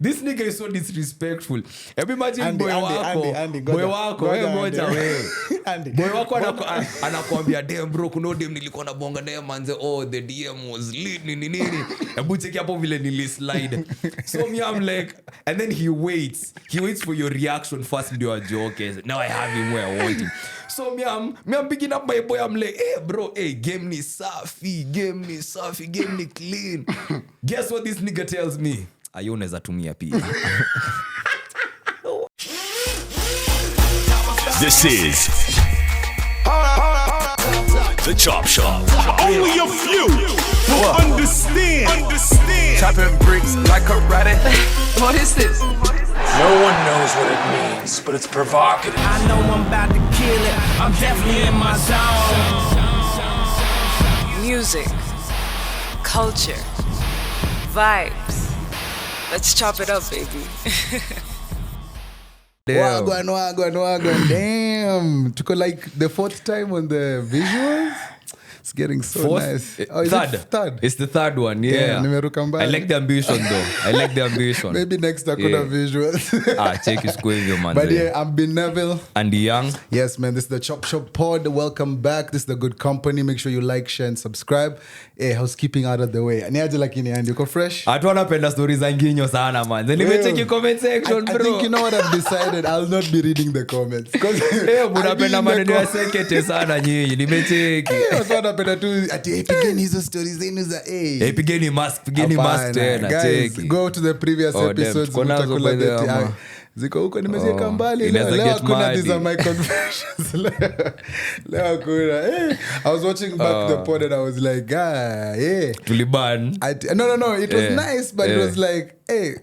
this nigga is so disrespectful. Every imagine boy wako anakuambia damn bro kuno dem nilikuwa na bonga naye manze the DM was lit nini hebu check hapo vile nilislide. So me I'm like, and then he waits for your reaction first ndio ajoke. Now I have him where I want him. So me I'm picking up my boy. I'm like, hey bro, game ni safi, game ni clean. Guess what this nigga tells me? Ayo unaweza tumia pia. This is the Chop Shop. Only a few will understand. Chopping bricks like a rabbit. What is this? No one knows what it means, but it's provocative. I know I'm about to kill it. I'm definitely in my zone. Music, culture, vibes. Let's chop it up, baby. Wagwan. Damn. Took like the 4th time on the visuals. It's getting so Fourth? nice. Third. It's the third one, yeah. I like the ambition though. Maybe next I could have visuals. Check is going your man. But yeah, I'm Ben Neville. And Young. Yes, man, this is the Chop Shop Pod. Welcome back. This is the Good Company. Make sure you like, share, and subscribe. Hey, housekeeping out of the way. Niaje lakini and yuko fresh? Atuana penda stories za nginyo sana man. Then we check your comment section, bro. I think you know what I've decided. I'll not be reading the comments. Unapenda maneno ya sekete sana nyinyi. Nimecheki. Napenda tu ati pigeni hizo stories zenu za pigeni mask tena cheki. Go to the previous episodes utakula that ziko huko nimeziweka mbali leo kuna these are my confessions leo kuna I was watching back the pod and I was like tuliban no it was nice but it was like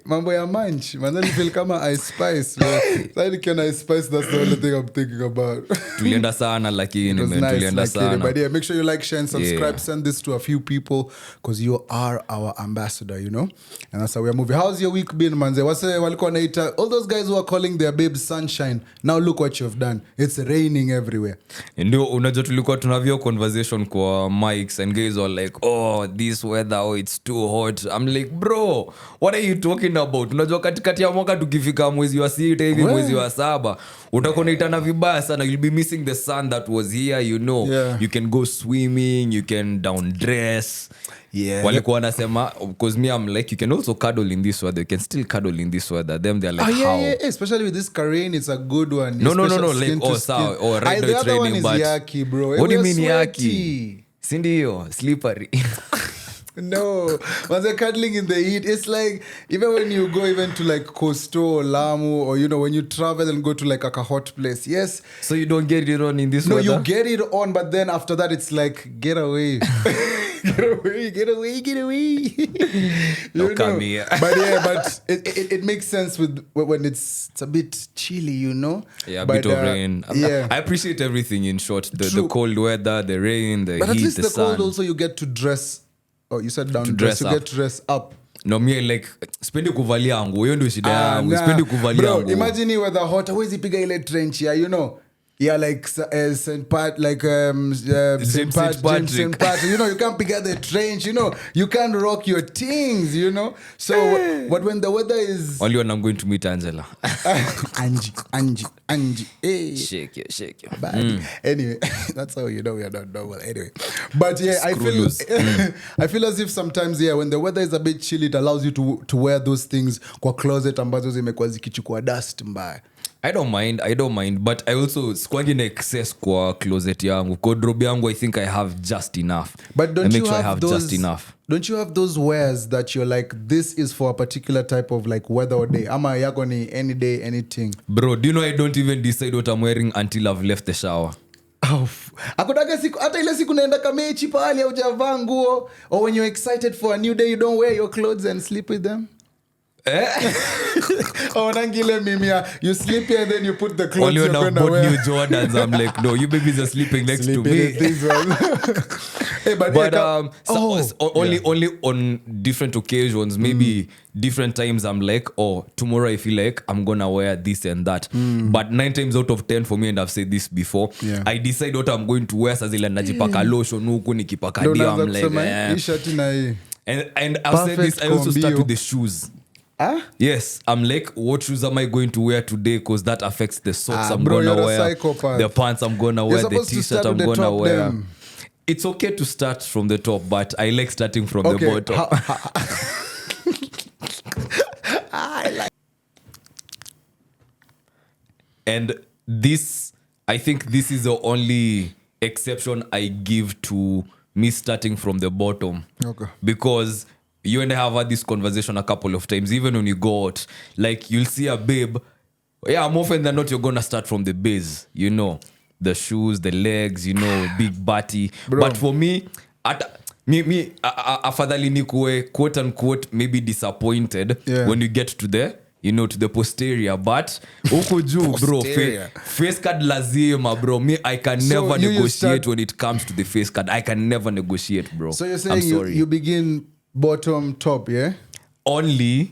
mambo ya munch manani feel kama ice spice sasa nikiona ice spice that's the only thing I'm thinking about. Tulienda sana lakini tulienda sana but yeah, make sure you like, share and subscribe. Send this to a few people because you are our ambassador, you know, and that's how we are moving. How's your week been, manze? Wase walikuwa naita all those guys who are calling their babes sunshine, now look what you've done. It's raining everywhere. Ndio unajua tulikuwa tunavyo conversation kwa mics and guys were like this weather it's too hot. I'm like bro, what are you talking about? Unajua katikati ya mwaka tukifika mwezi wa 6 hivi mwezi wa 7 utakuwa itana vibaya sana. You'll be missing the sun that was here, you know. You can go swimming, you can down dress. Walikuwa wanasema because me I'm like you can also cuddle in this weather. You can still cuddle in this weather. Them they're like how? Especially with this rain, it's a good one. No like right now it's raining but yucky, bro. What do you mean yucky? Sindio slippery. No, when they're cuddling in the heat, it's like even when you go even to like Costo or Lamu or you know when you travel and go to like a hot place, yes. So you don't get it on in this weather? No, you get it on, but then after that it's like get away. Get away. No, come here. But it makes sense with when it's a bit chilly, you know. Yeah, a bit of rain. I appreciate everything in short. The cold weather, the rain, the but heat, at least the the sun. cold also you get to dress. Oh, you said down to dress. You up. get to dress up. No, me like spendi kuvalia nguo. Hiyo ndio shida yangu. Spendi kuvalia nguo. Bro, imagine weather hot. Hawezi piga ile trench ya, you know. Yeah, like St. Pat, like St. Pat. You know, you can't pick out the trench. You know, you can't rock your things. You know. So, but when the weather is only when I'm going to meet Angela. Angie. Hey. Shake you. Anyway, that's how you know we are not normal. Anyway, but yeah, I feel as if sometimes when the weather is a bit chilly, it allows you to wear those things kwa closet ambazo zimekuwa zikichukua dust mbaya. I don't mind, but I also squangi na excess kwa closet yangu. Kwa wardrobe yangu I think I have just enough. But don't you have those, just enough. Don't you have those wears that you're like this is for a particular type of like weather or day? Ama yako ni any day anything. Bro, do you know I don't even decide what I'm wearing until I've left the shower. Akutaka siku hata ile siku naenda kamechi pale hujavaa nguo or when you're excited for a new day you don't wear your clothes and sleep with them. Nangile mimi you sleep here and then you put the clothes you're gonna wear. New Jordans. I'm like, no, you babies are sleeping next to me. Only on different occasions, maybe different times I'm like, tomorrow I feel like I'm gonna wear this and that. But 9 times out of 10 for me, and I've said this before, I decide what I'm going to wear. Sazila najipaka lotion huku nikipaka dio. I'm like, and I've said this, I also start with the shoes. Yes, I'm like, what shoes am I going to wear today? Because that affects the socks I'm bro, gonna you're a wear, psychopath. the pants I'm gonna wear, the supposed to t-shirt start I'm with the gonna top wear. then. It's okay to start from the top, but I like starting from the bottom. And this, I think this is the only exception I give to me starting from the bottom. Okay. Because you and I have had this conversation a couple of times, even when you go out, like you'll see a babe. Yeah, more often than not, you're gonna start from the base, you know, the shoes, the legs, you know, big body. But for me, afadhali nikuwe quote unquote maybe disappointed when you get to the, you know, to the posterior, but huku juu bro, face card lazima bro. Me, I can never negotiate when it comes to the face card. I can never negotiate, bro. So you're I'm saying sorry. you begin bottom top, yeah? Only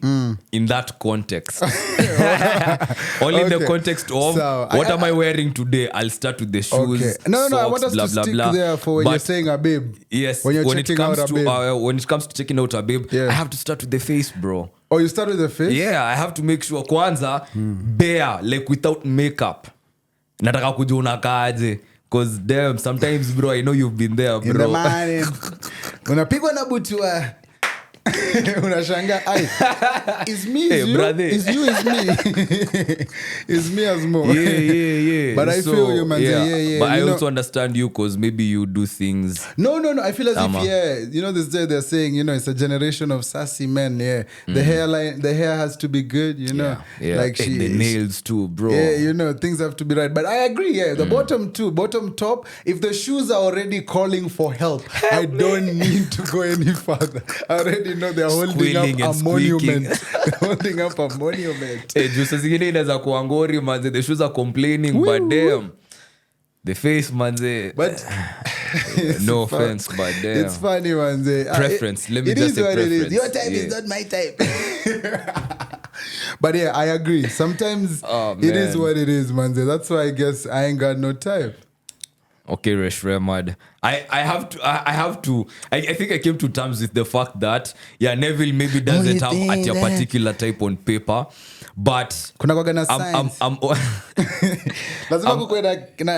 in that context. Only in the context of So, what am I wearing today? I'll start with the shoes. Okay. No, I want us blah, to blah, stick blah. there for when But you're saying a babe. yes, When you're when it checking comes out a to babe. when it comes to checking out a babe, Yeah. I have to start with the face, bro. Oh, you start with the face? Yeah, I have to make sure kwanza bare, like without makeup. Nataka kujua unakaaje. Cause damn, sometimes bro, I know you've been there, bro. In the morning. Unapigwa na butua. Unashanga, is me, Hey, is you, brother. is you, is me. Is me as more. Yeah. But I feel you, man. Yeah. But I You know- also understand you because maybe you do things. No. I feel as Tama. if, you know, this day they're saying, you know, it's a generation of sassy men. Yeah, the hair has to be good. You know, Yeah. like And the nails too, bro. Yeah, you know, things have to be right. But I agree, the bottom top, if the shoes are already calling for help, I don't need to go any further. I already know they're holding Squealing up and a monument. squeaking. They're holding up a monument. Hey, juu saa zingine inaweza kuwa ngori manze, the shoes are complaining, but damn, the face manze. But No offense, but damn. it's funny, man. Preference. Let me it just is say what it is. preference. Your type is not my type. But yeah, I agree. Sometimes it is man. what it is, man. That's why I guess I ain't got no type. Okay, Resh Remad. I think I came to terms with the fact that Neville maybe doesn't have at your particular type on paper, but Kuna kwaga na I'm science. Lazima kukuwe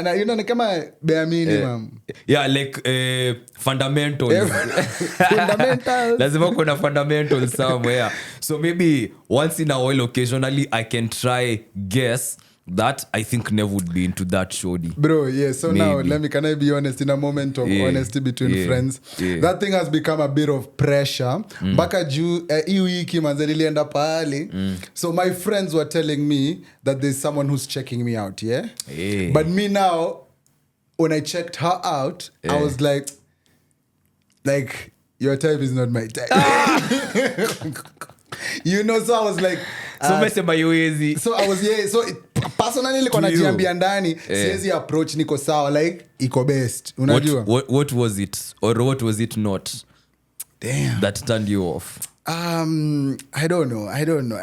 na you know, ni kama bare minimum. yeah, like fundamentals. Fundamentals. Lazima kuna fundamentals somewhere. So maybe once in a while, occasionally, I can try guess that I think Nev would be into that shoddy. Bro, yeah. So now, Maybe. can I be honest? In a moment of honesty between friends, that thing has become a bit of pressure. Baka juu, hii wiki manze nilienda pahali. So my friends were telling me that there's someone who's checking me out, yeah? Yeah. But me now, when I checked her out, I was like, your type is not my type. You know, so I was like, So mesema yoezi. so I was personally nilikuwa To you. najiambia ndani siwezi approach niko sawa like iko best unajua What was it or what was it not damn that turned you off? I don't know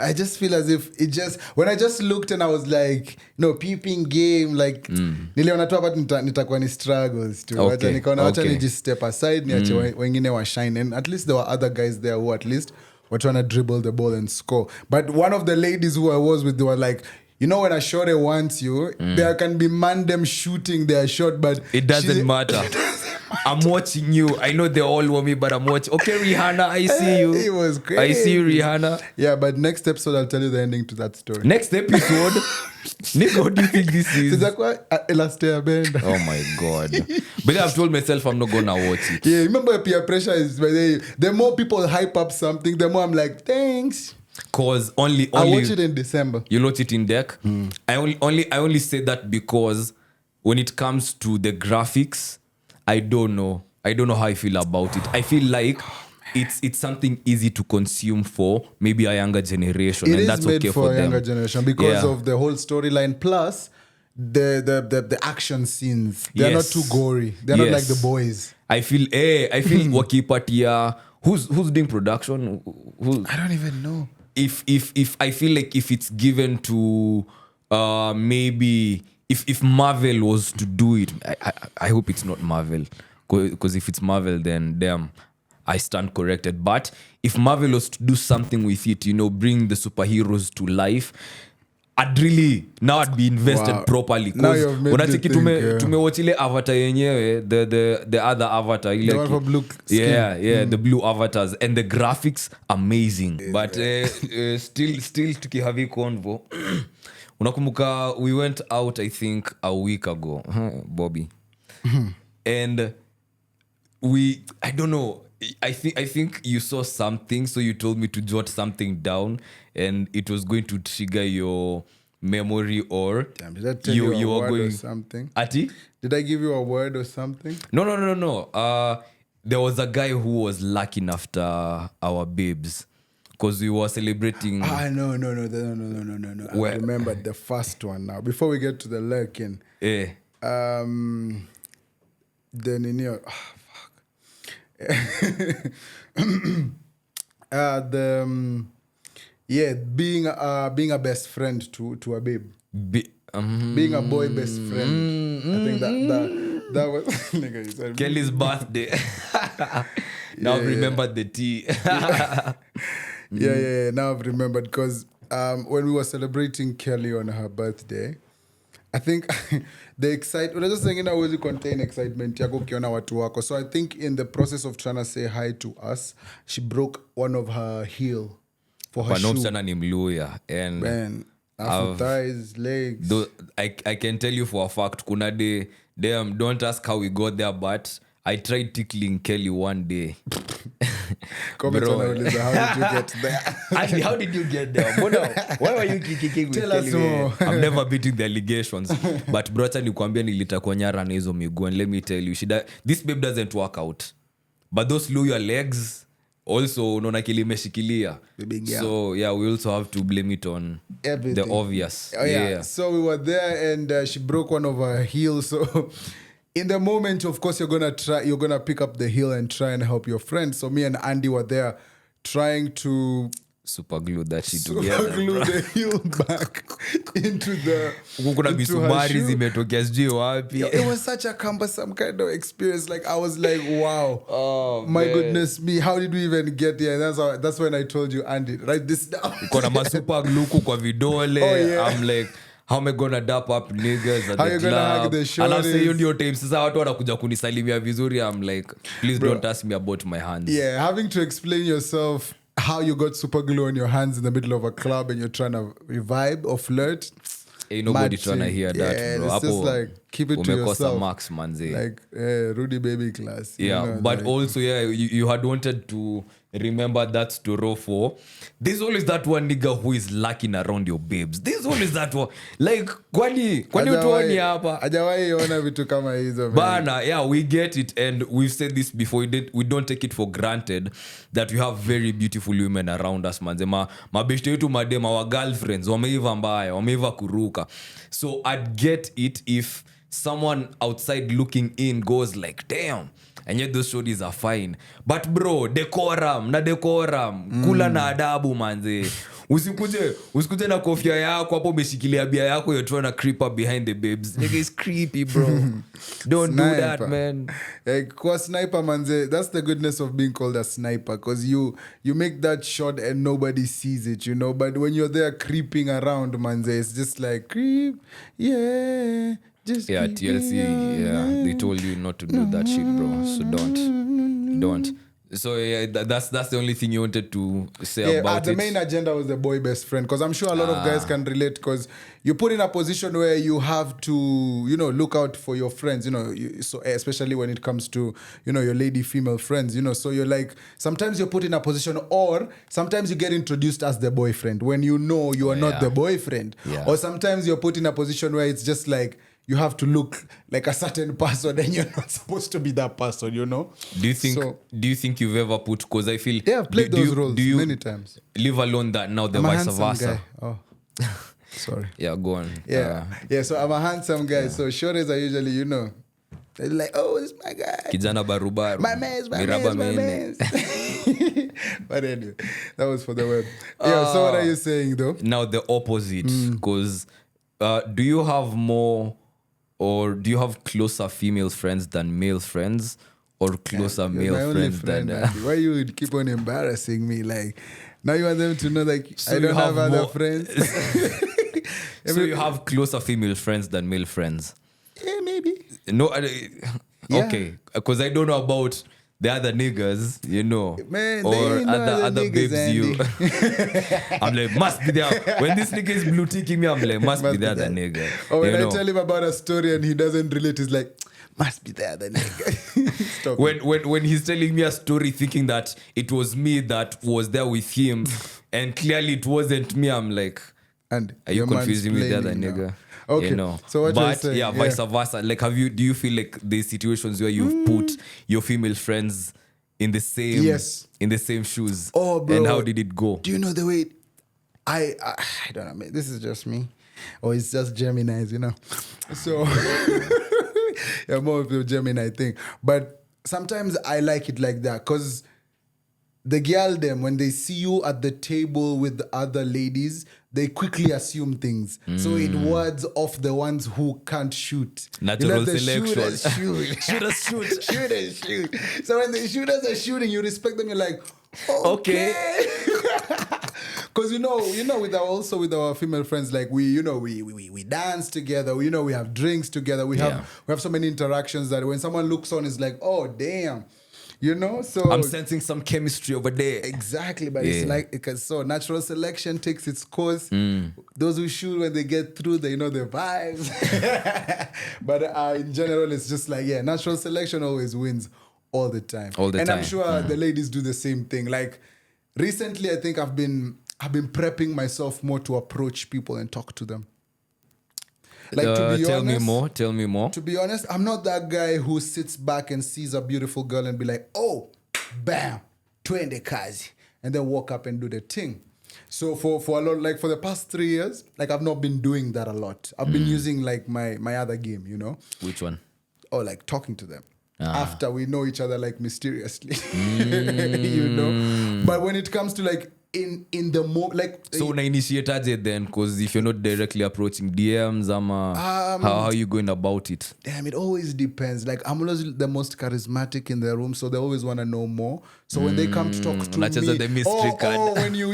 I just feel as if it just when I just looked and I was like no peeping game like niliona tu hapa nitakuwa ni struggles tu Okay, nikaona acha okay. ni just step aside niache wengine wa shine and at least there were other guys there who at least were trying to dribble the ball and score. But one of the ladies who I was with, they were like, you know, when a shorty wants you, there can be them shooting their shot, but It doesn't matter. I'm watching you. I know they all want me, but I'm watching. Okay, Rihanna, I see you. It was great. I see you, Rihanna. Yeah, but next episode, I'll tell you the ending to that story. Next episode, nigga, what do you think this is? Sitakuwa elastea benda. Oh my god. But I've told myself I'm not gonna watch it. Yeah, remember peer pressure is the more people hype up something, the more I'm like, thanks. Cause only I'll watch it in December. You'll watch it in deck. I only say that because when it comes to the graphics, I don't know how I feel about it. I feel like it's something easy to consume for maybe a younger generation, It and is that's made okay for for a younger them. generation because Yeah. of the whole storyline plus the action scenes. They're not Yes. too gory. They're not Yes. like the boys. I feel wakipatia who's doing production. I don't even know. If I feel like if it's given to maybe if Marvel was to do it, I hope it's not Marvel, because if it's Marvel then damn. I stand corrected. But if Marvel was to do something with it, bring the superheroes to life, I'd be invested Wow. properly. Now you've made me think, yeah. Tumewatch ile avatar yenyewe, the other avatar. The one for blue skin. Yeah, the blue avatars. And the graphics, amazing. But still tukihavi convo. Unakumbuka, we went out, I think, a week ago, Bobby. And I don't know, I think you saw something, so you told me to jot something down, and it was going to trigger your memory, or Damn, did I tell you a were word going or something? Ati? Did I give you a word or something? No. There was a guy who was lacking after our babes, because we were celebrating. No. I Where? remember the first one now. Before we get to the lurking. The Nino. Being a best friend to a babe. Being a boy best friend. I think that was nigga, you said Kelly's birthday. Now I've remembered the tea. Yeah. Now I've remembered, because when we were celebrating Kelly on her birthday, I think the excitement, we're just saying, always contain excitement yako ukiona watu wako. So I think in the process of trying to say hi to us, she broke one of her heel for her shoe. Panopsana ni Mluya, and Man, after thighs, legs. I can tell you for a fact, kuna day, damn, don't ask how we got there, but I tried tickling Kelly one day. Comment Bro. on Lisa, how did you get there? Actually, how did you get there? Why were you kicking with Tell Kelly? us more. I'm never beating the allegations. But bro, acha nikwambia nilitakwa nyara na hizo miguu, and let me tell you, this babe doesn't work out. But those lower legs, also, unaona Kelly imeshikilia. So, yeah, we also have to blame it on Everything. the obvious. Oh, yeah. So we were there, and she broke one of her heels. So in the moment, of course, you're gonna pick up the heel and try and help your friend. So me and Andy were there trying to Super glue that shit together. glue the heel back into Kuna her misumari shoe. zimetokea sijui wapi. It was such a cumbersome kind of experience. Like, I was like, wow, my man. goodness me, how did we even get here? And that's when I told you, Andy, write this down. Kuna masuper gluku kwa vidole. Oh, yeah. I'm like, how am I gonna dap up niggas at How the you club? gonna hug the Alafu shorties? hiyo ndio time sasa watu wanakuja kunisalimia vizuri. I'm like, please don't ask me about my hands. Yeah, having to explain yourself how you got super glue on your hands in the middle of a club and you're trying to vibe or flirt. Ain't nobody Mad trying to thing. hear that, Yeah, bro. it's just Hapo like, keep it to umekosa yourself. max, manze. Like Rudy baby class. you Yeah, know, but like, also, yeah, you had wanted to remember that story for. There's always that one nigga who is lacking around your babes. There's always that one. Like, kwani utuoni hapa? hajawahi ona vitu kama hizo. man. Bana, yeah, we get it, and we've said this before. We don't take it for granted that we have very beautiful women around us, manze. Mabeshte yetu madema, our girlfriends, wameiva mbaya, wameiva kuruka. So I'd get it if someone outside looking in goes like, damn, and yet those shorties are fine. But bro, decorum, kula na adabu, manze. Usikuje na kofia yako hapo umeshikilia bia yako, you're trying to creep up behind the babes. Nigga, it's creepy, bro. Don't do that, Sniper. man. Kwa sniper, manze, that's the goodness of being called a sniper, because you make that shot and nobody sees it, you know. But when you're there creeping around, manze, it's just like creep, yeah. Just Yeah, creep, TLC, yeah, they told you not to do that shit, bro. So don't. So yeah, that's the only thing you wanted to say about the it. main agenda was the boy best friend, because I'm sure a lot of guys can relate, because you're put in a position where you have to, look out for your friends, so especially when it comes to, your lady female friends, so you're like, sometimes you're put in a position, or sometimes you get introduced as the boyfriend when you know you are not the boyfriend, or sometimes you're put in a position where it's just like, you have to look like a certain person and you're not supposed to be that person, Do you think you've ever put, because I feel I've played those roles many times. Leave alone that now the I'm a vice handsome versa. guy. Oh, sorry. Yeah, go on. Yeah. So I'm a handsome guy. So shorties are usually, they're like, oh, this is my guy. Kijana barubaru. My man's. Miraba mene. But anyway, that was for the web. Yeah, so what are you saying though? Now the opposite, because do you have more, or do you have closer female friends than male friends, or closer You're male my only friends friend, than Andy. Why you would keep on embarrassing me? Like, now you want them to know, like, So I don't you have have other more- friends. so you have closer female friends than male friends. Yeah, maybe. No, Yeah. okay, because I don't know about the other niggas, Man, they or ain't no other other niggas, babes. You, Andy. I'm like, must be there. When this nigga is blue ticking me, I'm like, must be the other nigga. Or when you I know? tell him about a story and he doesn't relate, he's like, must be the other nigga. Stop. when he's telling me a story, thinking that it was me that was there with him, and clearly it wasn't me, I'm like, And are you your confusing me with the other mansplaining now. nigga? Okay, so what you're but saying, yeah, vice versa. Like, do you feel like there's situations where you've put your female friends in the same Yes. in the same shoes? Oh, bro. And how did it go? Do you know the way I don't know, man. This is just me. Or it's just Geminis, So yeah, more of the Gemini thing. But sometimes I like it like that because the girl them, when they see you at the table with the other ladies, they quickly assume things. So it wards off the ones who can't shoot. Natural the selection. shooters shoot. Shooters shoot. Shooters shoot. So when the shooters are shooting, you respect them. You're like, okay. Because with our female friends, like we dance together. We have drinks together. We have so many interactions that when someone looks on, it's like, oh damn. So I'm sensing some chemistry over there. exactly, but it's like because natural selection takes its course. Those who shoot when they get through, they know the vibes. But in general, it's just like natural selection always wins all the time. And I'm sure the ladies do the same thing. Like recently, I think I've been prepping myself more to approach people and talk to them. Like to be honest, Tell me more. To be honest, I'm not that guy who sits back and sees a beautiful girl and be like, oh, bam, twende kazi, and then walk up and do the thing. So for a lot, like for the past 3 years, like I've not been doing that a lot. I've been using like my other game, Which one? or like talking to them. Ah. After we know each other like mysteriously, But when it comes to like in the like So una initiate aje then, because if you're not directly approaching DMs, how are you going about it? damn, it always depends. Like I'm always the most charismatic in the room, so they always want to know more. So when they come to talk to Unacheza me, the mystery card. when you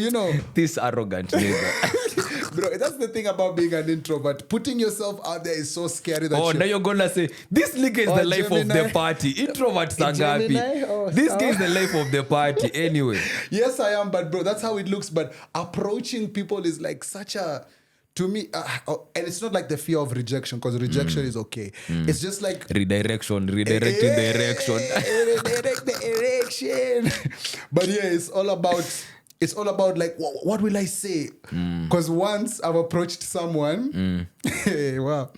This arrogant nigga. bro, that's the thing about being an introvert. Putting yourself out there is so scary. That Now you're gonna say this nigga is the life of the party. Introverts are happy. Gemini? Oh, This guy is the life of the party. Anyway, yes, I am, but bro, that's how it looks. But approaching people is like such a, to me, and it's not like the fear of rejection, because rejection is okay. It's just like redirecting the erection. redirect the erection. But yeah, it's all about like what will I say? Because once I've approached someone, wow,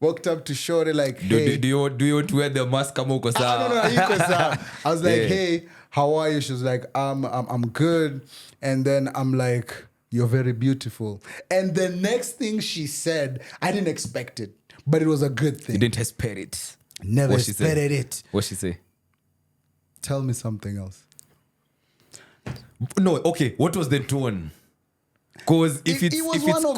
walked up to Shorty like, hey, Do you want to wear the mask? Kama uko sawa? no, iko sawa. I was like, Yeah. hey, how are you? She was like, I'm good. And then I'm like, you're very beautiful. And the next thing she said, I didn't expect it, but it was a good thing. You didn't expect it. Never What she say? expected it. What she say? Tell me something else. No, okay. What was the tone? Because if it's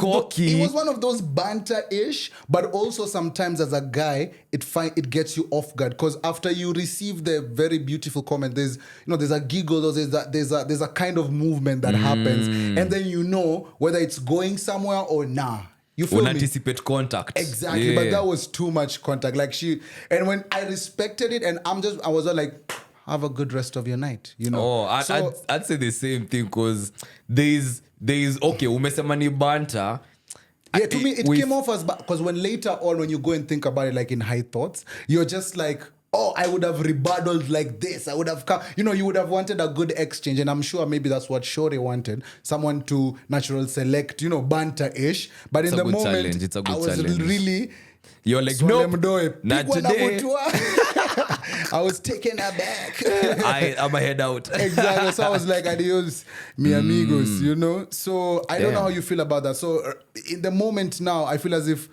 cocky, it was one of those banter-ish, but also sometimes as a guy, it gets you off guard. Because after you receive the very beautiful comment, there's a giggle, there's a kind of movement that happens, and then you know whether it's going somewhere or nah. You feel me? anticipate contact. Exactly, but that was too much contact. Like and when I respected it, and I was like, have a good rest of your night, Oh, I'd say the same thing, because there's okay, umesema ni banter. Yeah, to me, it came off as because when later on, when you go and think about it, like in high thoughts, you're just like, oh, I would have rebutted like this. I would have come, you would have wanted a good exchange. And I'm sure maybe that's what Shorty wanted. Someone to natural select, banter-ish. But in the moment, challenge. It's a good I was challenge. really... You're like, nope, not Pigwa na today. mutua. I was taken aback. I'm a head out. Exactly. So I was like, adios, mi amigos, So I don't know how you feel about that. So in the moment now, I feel as if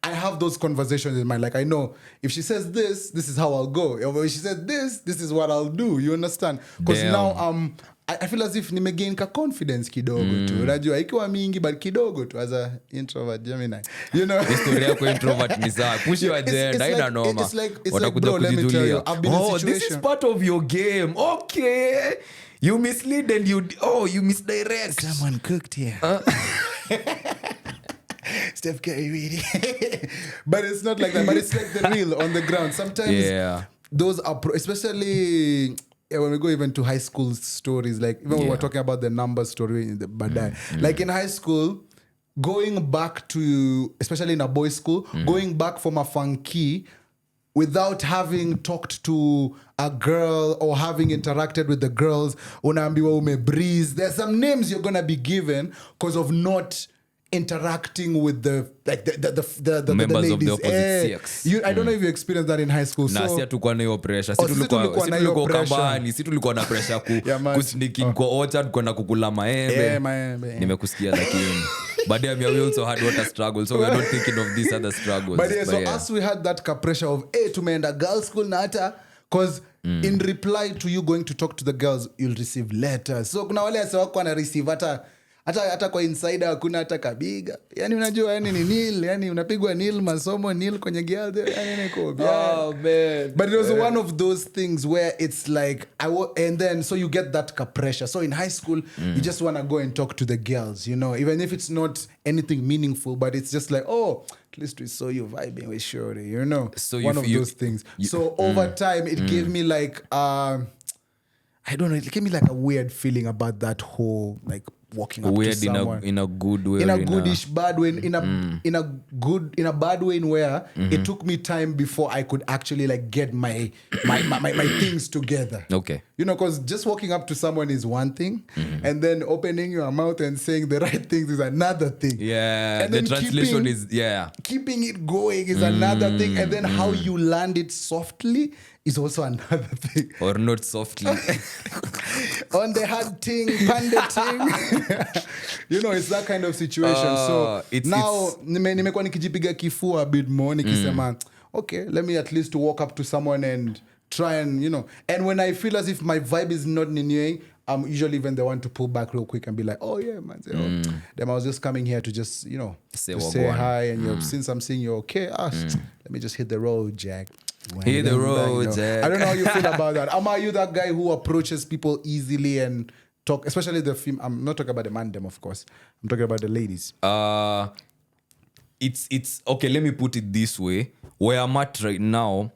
I have those conversations in mind. Like I know if she says this is how I'll go. Or if she says this is what I'll do. You understand? Because Damn. now I feel as if nimegain ka confidence kidogo tu. Unajua ikiwa mingi but kidogo tu as a introvert Gemini. You know. Historia yako introvert ni sawa. Push your agenda, haina noma. It's like bro, let me tell you, I've been in a situation. This is part of your game. Okay. You mislead and you misdirect. Someone cooked here. Steph Curry really. But it's not like that. But it's like the real on the ground. Sometimes those are especially when we go even to high school stories, like even when we're talking about the number story in the Badai. Like in high school, going back to, especially in a boys' school, going back from a funky without having talked to a girl or having interacted with the girls, unaambiwa breeze. There's some names you're gonna be given because of not interacting with the members ladies. of the opposite sex. I don't know if you experienced that in high school. Na si tulikuwa na hiyo pressure. Si tulikuwa kambani, si tulikuwa na pressure kusneak in kwa orchard kwenda kukula maembe. Nimekusikia lakini but we also had water struggle, so we're not thinking of these other struggles. But as we had that pressure of tumeenda girls school na hata because in reply to you going to talk to the girls, you'll receive letters. So kuna wale wako wana receive hata kwa insider hakuna hata kabiga. Yani unajua yani ni nil, yani unapigwa nil masomo nil kwenye girl yani niko. Oh man. But it was one of those things where it's like and then so you get that pressure. So in high school you just want to go and talk to the girls, you know, even if it's not anything meaningful, but it's just like, oh, at least we saw you vibing with Shorty, you know. So one of those things. So over time it gave me like I don't know, it gave me like a weird feeling about that whole like walking up weird to someone in a good way, in a goodish bad way, in a bad way in where it took me time before I could actually like get my things together. Okay, you know, because just walking up to someone is one thing, and then opening your mouth and saying the right things is another thing. Yeah, and the translation is keeping it going is another thing, and then how you land it softly is also another thing. Or not softly. On the hard thing, panda thing. You know, it's that kind of situation. So now nimekuwa nikijipiga kifua a bit more nikisema okay, let me at least walk up to someone and try and, you know, and when I feel as if my vibe is not renewing, I'm usually even the one to pull back real quick and be like, oh yeah, man, then I was just coming here to just, you know, say hi, and since I'm seeing you're okay, let me just hit the road, Jack. Hit the road, Jack. I don't know how you feel about that. Are you that guy who approaches people easily and talk, especially the film? I'm not talking about the man them, of course. I'm talking about the ladies. It's okay. Let me put it this way: where I'm at right now,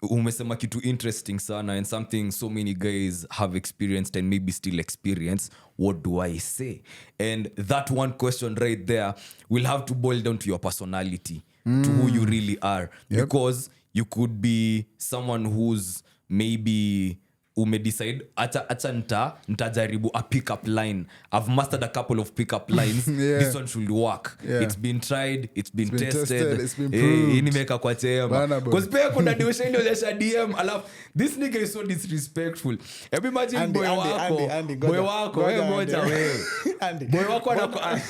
umesema kitu interesting sana, and something so many guys have experienced and maybe still experience. What do I say? And that one question right there will have to boil down to your personality, to who you really are, because you could be someone who's maybe umedecide acha nitajaribu a pick-up line. I've mastered a couple of pick-up lines. This one should work. It's been tried, it's been tested, it's been proved. Nimeka kwa chema because pia kuna diosha ilionyesha DM alafu this nigga is so disrespectful. Hebu imagine boy wako wewe moja wewe boy wako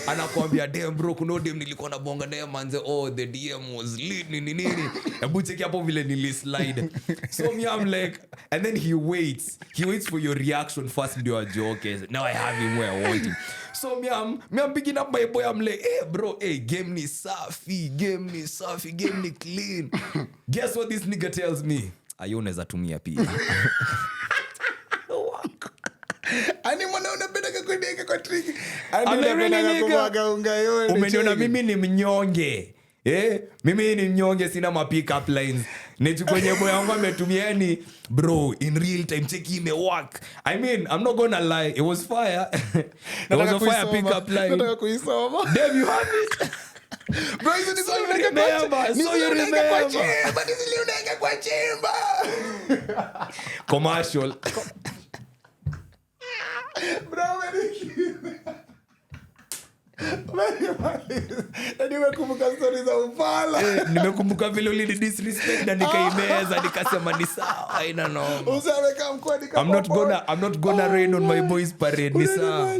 anakuambia damn bro kuna DM nilikuwa na bonga naye manze, oh the DM was lit nini hebu check hapo vile nilislide. So me I'm like, and then he waits for your reaction first ndio ajoke. Okay, now I have him where I want him. So me I'm picking up my boy, I'm like, hey bro, hey, game ni safi, game ni clean. Guess what this nigga tells me? Ayo unaweza tumia pia. Ani mwana unapenda kudeka kwa trick. Ani unapenda kumwaga unga yote. Umeniona mimi ni mnyonge. Mimi ni mnyonge, sina ma pick up lines. Netu kwenye boy wangu ametumia yani bro in real time check ime work. I mean, I'm not gonna lie, it was fire. It was a fire pick up line. Nataka kuisoma. Damn, you have it. Bro, hizo ni So you remember. But hizi leo unaeka kwa chemba. Commercial. Bro, nimekumbuka stories za upala. Nimekumbuka vile ulini disrespect na nikaimeza nikasema ni sawa, haina noma. Usaweka mkwani kama I'm not gonna rain on my boys parade, ni sawa.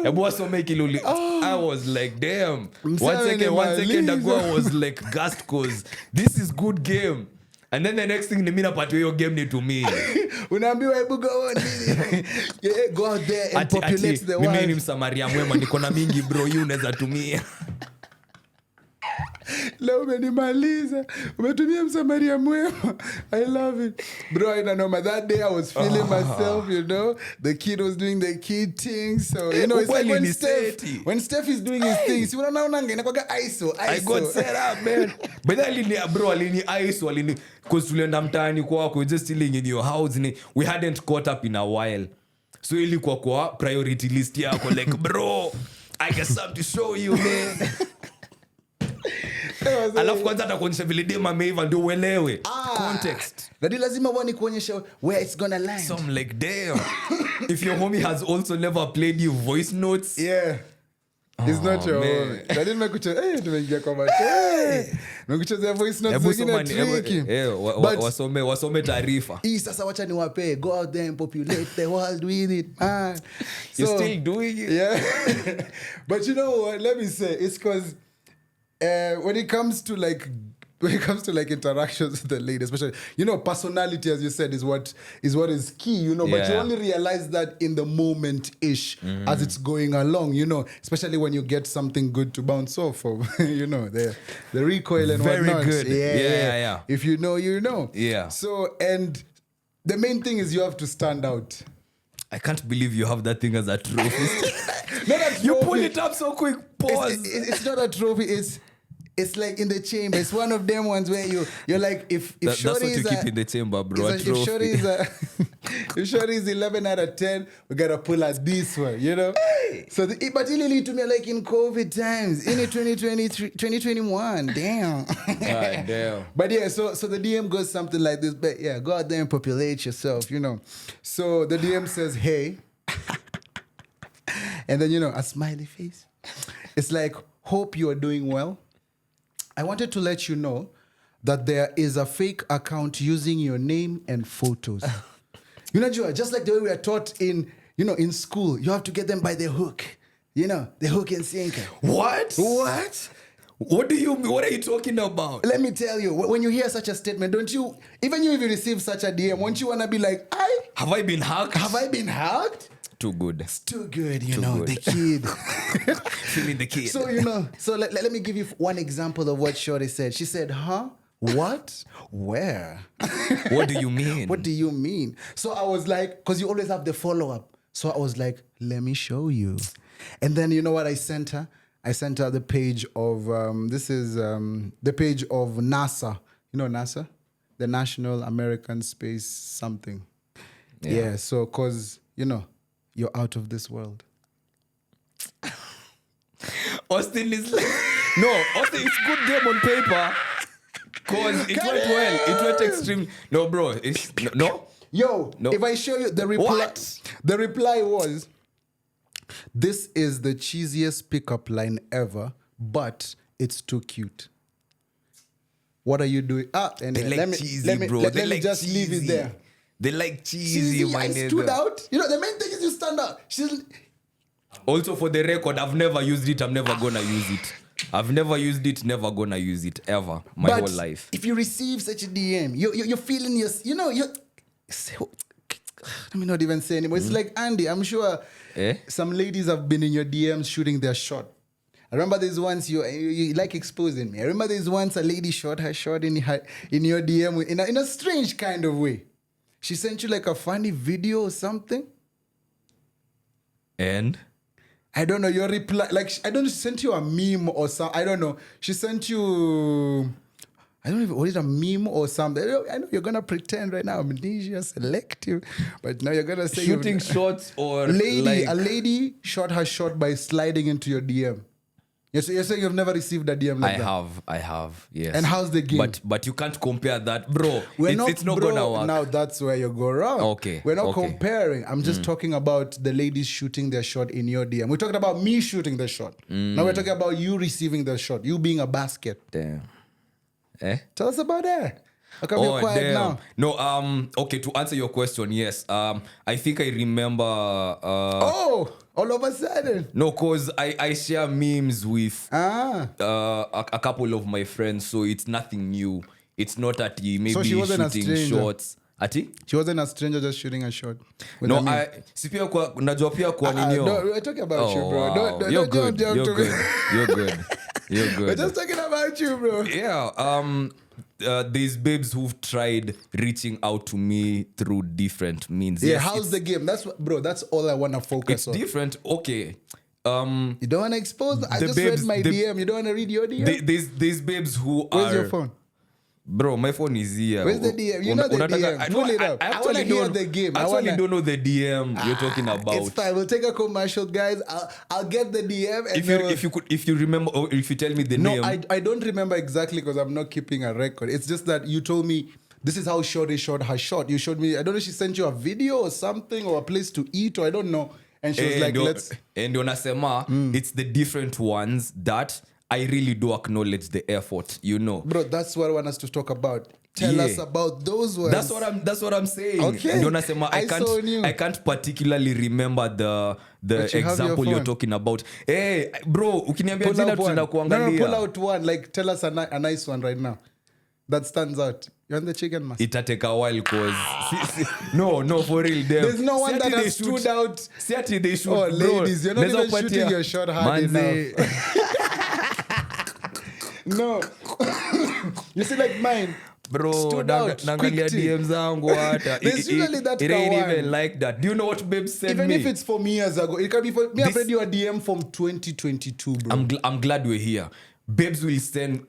Ebu wasome kiluli. I was like damn. One second ago I was like gassed cause this is good game. and then the next thing ni mimi napatiwa hiyo game ni to me. Unaambiwa hebu go on. Yeah, go out there and populate the world. Mimi ni msamaria mwema, niko na mingi bro, you unaweza tumia. Leo umenimaliza. Umetumia msamaria mwema. I love it. Bro, I don't know, that day I was feeling myself, you know. The kid was doing the kid things. So, you know, it's like when Steph is doing his things, you unaona inakuwa ISO. I got set up, man. But alini ISO, because tulienda mtaani kwako, just chilling in your house, we hadn't caught up in a while. So ilikuwa kwa priority list yako, like, bro, I got something to show you, man. Alafu kwanza atakuonyesha vile dem ameiva ndio uelewe context. Ndio lazima wani kuonyesha where it's gonna land. So I'm like, damn. If your homie has also never played you voice notes. Yeah. It's not your homie. Ndio nimekucheza tumeingia kwa macho. Nimekucheza voice notes zingine tricky. Wasome taarifa. Hii sasa wacha niwape, go out there and populate the world with it. So, you're still doing it? Yeah. But you know what, let me say, it's because when it comes to like interactions with the lady, especially, you know, personality, as you said, is what is key, you know. But you only realize that in the moment-ish as it's going along, you know, especially when you get something good to bounce off of, you know, the recoil and very whatnot. Good. Yeah. If you know, you know. Yeah. So, and the main thing is you have to stand out. I can't believe you have that thing as a trophy. Not a trophy. You pull it up so quick. Pause. It's not a trophy. It's like in the chamber. It's one of them ones where you're like, if that's what you keep in the chamber, bro. If Shorty is 11 out of 10, we gotta pull out this one, you know. Hey. So, but it really to me like in COVID times, in 2021, damn. God damn. But yeah, so the DM goes something like this. But yeah, go out there and populate yourself, you know. So the DM says, hey, and then you know a smiley face. It's like, hope you are doing well. I wanted to let you know that there is a fake account using your name and photos. You know, just like the way we are taught in school, you have to get them by the hook. You know, the hook and sinker. What? What are you talking about? Let me tell you, when you hear such a statement, don't you, even if you receive such a DM, won't you want to be like, have I been hacked? Have I been hacked? Too good. It's too good, you know, the kid. Feeling the kid. So, you know, let me give you one example of what Shorty said. She said, huh? What? Where? What do you mean? What do you mean? So I was like, because you always have the follow-up. So I was like, let me show you. And then you know what I sent her? I sent her the page of, the page of NASA. You know NASA? The National American Space something. Yeah, so because, you know, you're out of this world. Austin is like, no, Austin, it's good game on paper. Because it went well. It went extreme. No, bro. It's, no? Yo, no. If I show you the reply, the reply was, this is the cheesiest pickup line ever, but it's too cute. What are you doing? And they like cheesy, bro. Let me just leave it there. They like cheesy, my nigga. I stood out. You know, the main thing is you stand out. Also, for the record, I've never used it. I'm never gonna use it. I've never used it, never gonna use it, ever. My whole life. If you receive such a DM, you're feeling let me not even say anymore. It's like, Andy, I'm sure some ladies have been in your DMs shooting their shot. I remember there's once you like exposing me. I remember there's once a lady shot her shot in your DM in a strange kind of way. She sent you like a funny video or something. And? I don't know, your reply, like, I don't know, she sent you a meme or something. I don't know. She sent you, I don't even, was it a meme or something? I know you're going to pretend right now, amnesia, selective, but now you're going to say... Shooting shots or a lady shot her shot by sliding into your DM. You're saying you've never received a DM like that? I have, yes. And how's the game? But you can't compare that, bro. It's not gonna work. Now that's where you go wrong. Okay. We're not comparing. I'm just talking about the ladies shooting their shot in your DM. We're talking about me shooting the shot. Now we're talking about you receiving the shot. You being a basket. Damn. Tell us about that. Okay, you're quiet now. No, okay, to answer your question, yes. I think I remember... all of a sudden. No, because I share memes with a couple of my friends, so it's nothing new it's not at maybe So she wasn't a shooting stranger. shots ati She wasn't a stranger just shooting a shot. With no a man. si pia kwa najua pia kwa ninio No, we're talking about you, bro. wow. Don't You're jump good. You're to me. good. You're good. You're We're good. just talking about you, bro. Yeah. There's babes who've tried reaching out to me through different means. Yeah, Yes, how's it's- the game? That's all I want to focus It's on. different. Okay. You don't want to expose. I The just babes- read my the- DM. You don't want to read your DM. There's babes who Where's are. your phone? Bro, my phone is here. Where's the DM? You know the DM. Pull it up. I wanna hear the game. I I actually wanna- don't know the DM you're talking about. It's fine. We'll take a commercial, guys. I'll get the DM. And If you remember, or if you tell me the no, name. I don't remember exactly because I'm not keeping a record. It's just that you told me this is how Shorty shot her shot. You showed me. I don't know if she sent you a video or something or a place to eat or I don't know. And she was like, let's. And unasema, it's the different ones that I really do acknowledge the effort, you know. Bro, that's what I want us to talk about. Tell Yeah. us about those ones. That's what I'm saying. Okay. And unasema, I saw you. I can't particularly remember the But you have your example you're phone. talking about. Hey, bro, ukiniambia Pull jina out one. tutaenda No, kuangalia. pull out one. Like, tell us a nice one right now that stands out. You want the chicken mask? Itatake a while cause no for real them. There's no one Si that ati they has shoot- stood out. Si ati they shoot, Oh, bro. ladies, you're not Naweza even shooting kupatia- your shot hard Manze. No. You see, like mine. Bro, Stood out, nangalia quick tip. DM zangu hata. There's usually that it ain't kawan. even like that. Do you know what babe sent Even me? if it's from years ago, it can be for me. I've This- read your DM from 2022, bro. I'm glad we're here. Babes will send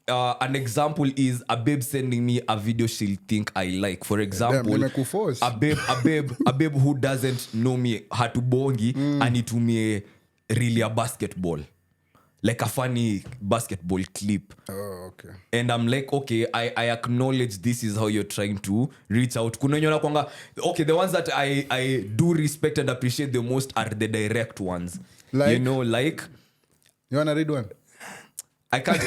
an example is a babe sending me a video she'll think I like. For example, nimekuforce. a babe who doesn't know me hatubongi anitumie really a basketball. Like a funny basketball clip. Oh, okay. And I'm like, okay, I acknowledge this is how you're trying to reach out. Kuna wenye wanakuanga, okay, the ones that I do respect and appreciate the most are the direct ones. Like? You know, like You wanna read one? I can't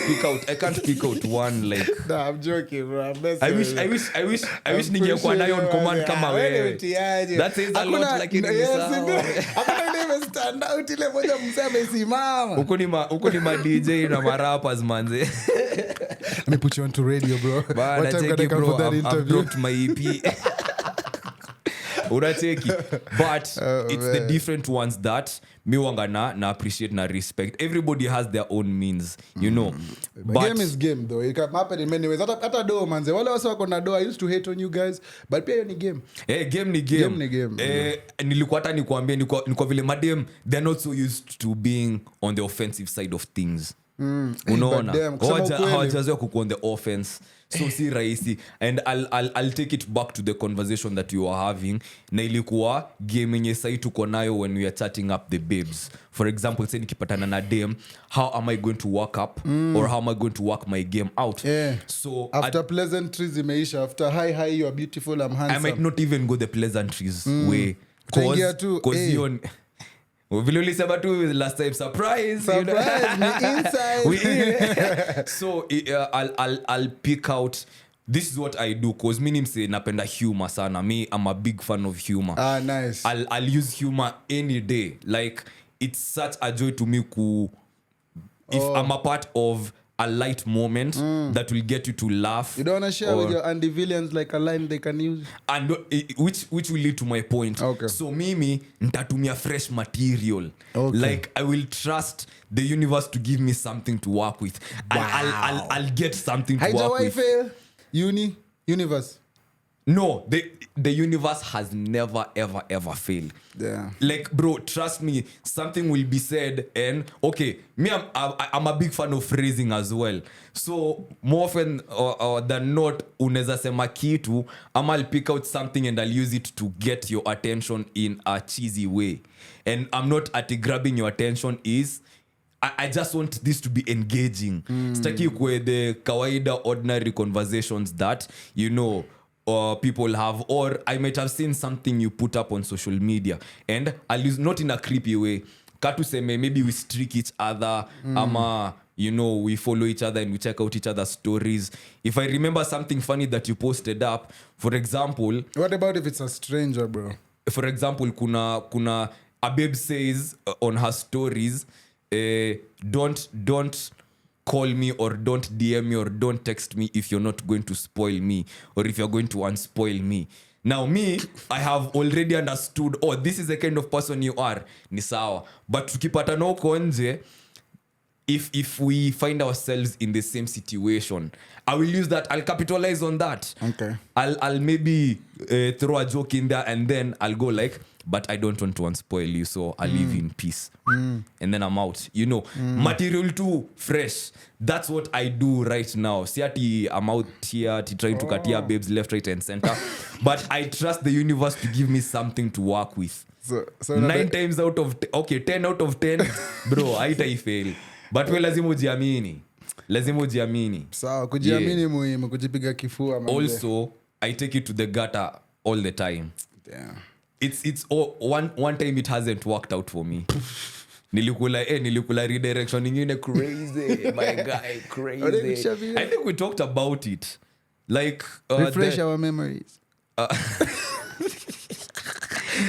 pick out one like Nah, I'm joking, bro. I'm messing I wish with you. ningekuwa nayo on command Yeah, kama wewe wewe. mtiaje. That says a lot Hakuna- lakini ni yes, sawa. ndio. Hakuna ile imestand out, ile moja mzee amesimama. Huko ni ma DJ na ma rappers manze. Let me put you on to radio, bro. Bana, What time take gonna it, come bro. for that I've interview? dropped my EP. Unacheki. But it's the man. different ones that me wanga na appreciate na respect. Everybody has their own means, you know. But Game is game though. It can happen in many ways. Hata do manze. Wale wase wako na do, I used to hate on you guys, but pia hiyo ni game. game ni game. Game ni game. Nilikuwa hata nikuambia niko vile madem they're not so used to being on the offensive side of things. Unaona? But damn, kusema ukweli. Hawajazoea kuku on the offense. So si rahisi. And I'll take it back to the conversation that you were having. Na ilikuwa game yenye sahi tuko nayo when we are chatting up the babes. For example, say nikipatana na dem, how am I going to work up or how am I going to work my game out? Yeah. So After pleasantries imeisha, after hi you are beautiful, I'm I handsome. might not even go the pleasantries way. Utaingia tu, Cause vile ulisema tu last time surprise. Surprise, me inside. We in. So I'll pick out. This is what I do cause mi nimse napenda humor sana. Me, I'm a big fan of humor. Ah, nice. I'll use humor any day. Like it's such a joy to me if I'm a part of a light moment that will get you to laugh. You don't want to share with your Andy villains like a line they can use? And which will lead to my point. Okay. So mimi ntatumia fresh material. Okay. Like I will trust the universe to give me something to work with. Wow. I'll get something to work Haijawahi with. fail? Universe. No, the universe has never ever failed. Yeah. Like bro, trust me, something will be said and okay, me I'm a big fan of phrasing as well. So more often than not unaweza sema kitu ama I'll pick out something and I'll use it to get your attention in a cheesy way. And I'm not at grabbing your attention is I just want this to be engaging. Sitaki kwe the kawaida ordinary conversations that you know people have, or I might have seen something you put up on social media and I'll use not in a creepy way. Katuseme maybe we streak each other ama you know we follow each other and we check out each other's stories. If I remember something funny that you posted up, for example, What about if it's a stranger, bro? for example kuna a babe says on her stories don't call me or don't DM me or don't text me if you're not going to spoil me or if you're going to unspoil me. Now me, I have already understood, oh, this is the kind of person you are. Ni sawa. But tukipata na uko nje, if we find ourselves in the same situation, I will use that. I'll capitalize on that. Okay. I'll maybe throw a joke in there and then I'll go like, but I don't want to unspoil you, so I'll leave you in peace. And then I'm out. You know, material too fresh. That's what I do right now. See, I'm out here trying to cut babes left, right, and center. But I trust the universe to give me something to work with. So 9 times out of 10 out of 10, bro, I fail. But we lazima ujiamini. Sawa, kujiamini muhimu, kujipiga kifua manze. Also, I take it to the gutter all the time. Damn. It's one time it hasn't worked out for me. nilikula redirection ingine crazy, my guy, crazy. I think we talked about it. Like refresh our memories.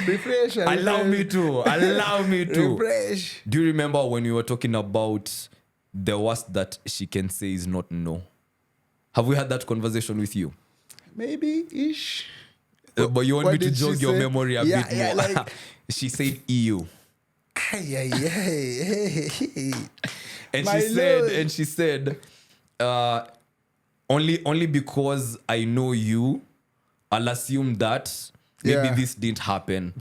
Refresh. Allow me to. Refresh. Do you remember when we were talking about the worst that she can say is not no? Have we had that conversation with you? Maybe ish. But you want me to jog your memory a bit more? Like, she said EU. And she said, only because I know you, I'll assume that maybe this didn't happen.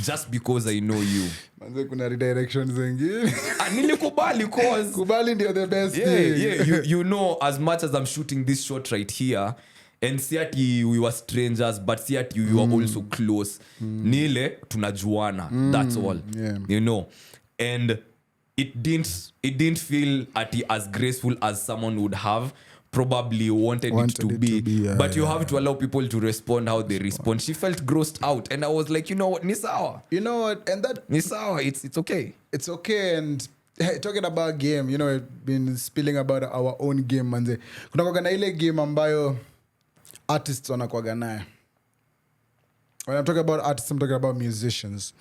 Just because I know you. Manze kuna redirections zingine. Nilikubali cause kubali ndio the best thing. Yeah, you know, as much as I'm shooting this shot right here, and siati we were strangers, but siati we were also close. Nile tunajuana. That's all. Yeah. You know. And it didn't feel as graceful as someone would have probably wanted it to be. But you have to allow people to respond how they respond. She felt grossed out, and I was like, you know what, ni sawa. You know what, and that ni sawa. It's okay. It's okay. And hey, talking about game, you know, we've been spilling about our own game manze. Kuna kwa na ile game ambayo artists wanakuwaga nayo. When I'm talking about artists, I'm talking about musicians.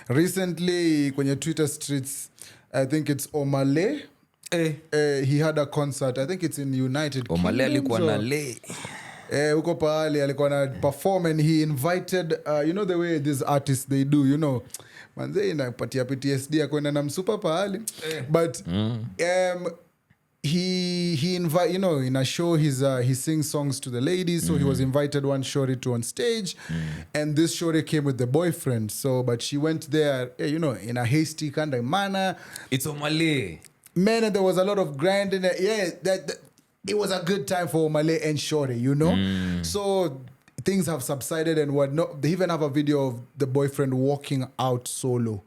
Recently, kwenye Twitter streets, I think it's Omale. He had a concert. I think it's in United Kingdom. Omale alikuwa na le. Uko pahali alikuwa na perform, and he invited, you know the way these artists they do, you know. Manze inapatia PTSD ya kwenda na msupa pahali. But he invite, you know, in a show he sings songs to the ladies, so he was invited one shorty to on stage, and this shorty came with the boyfriend, so but she went there, you know, in a hasty kind of manner. It's Omale, man, and there was a lot of grinding. That it was a good time for Omale and shorty, you know. So things have subsided and whatnot. They even have a video of the boyfriend walking out solo.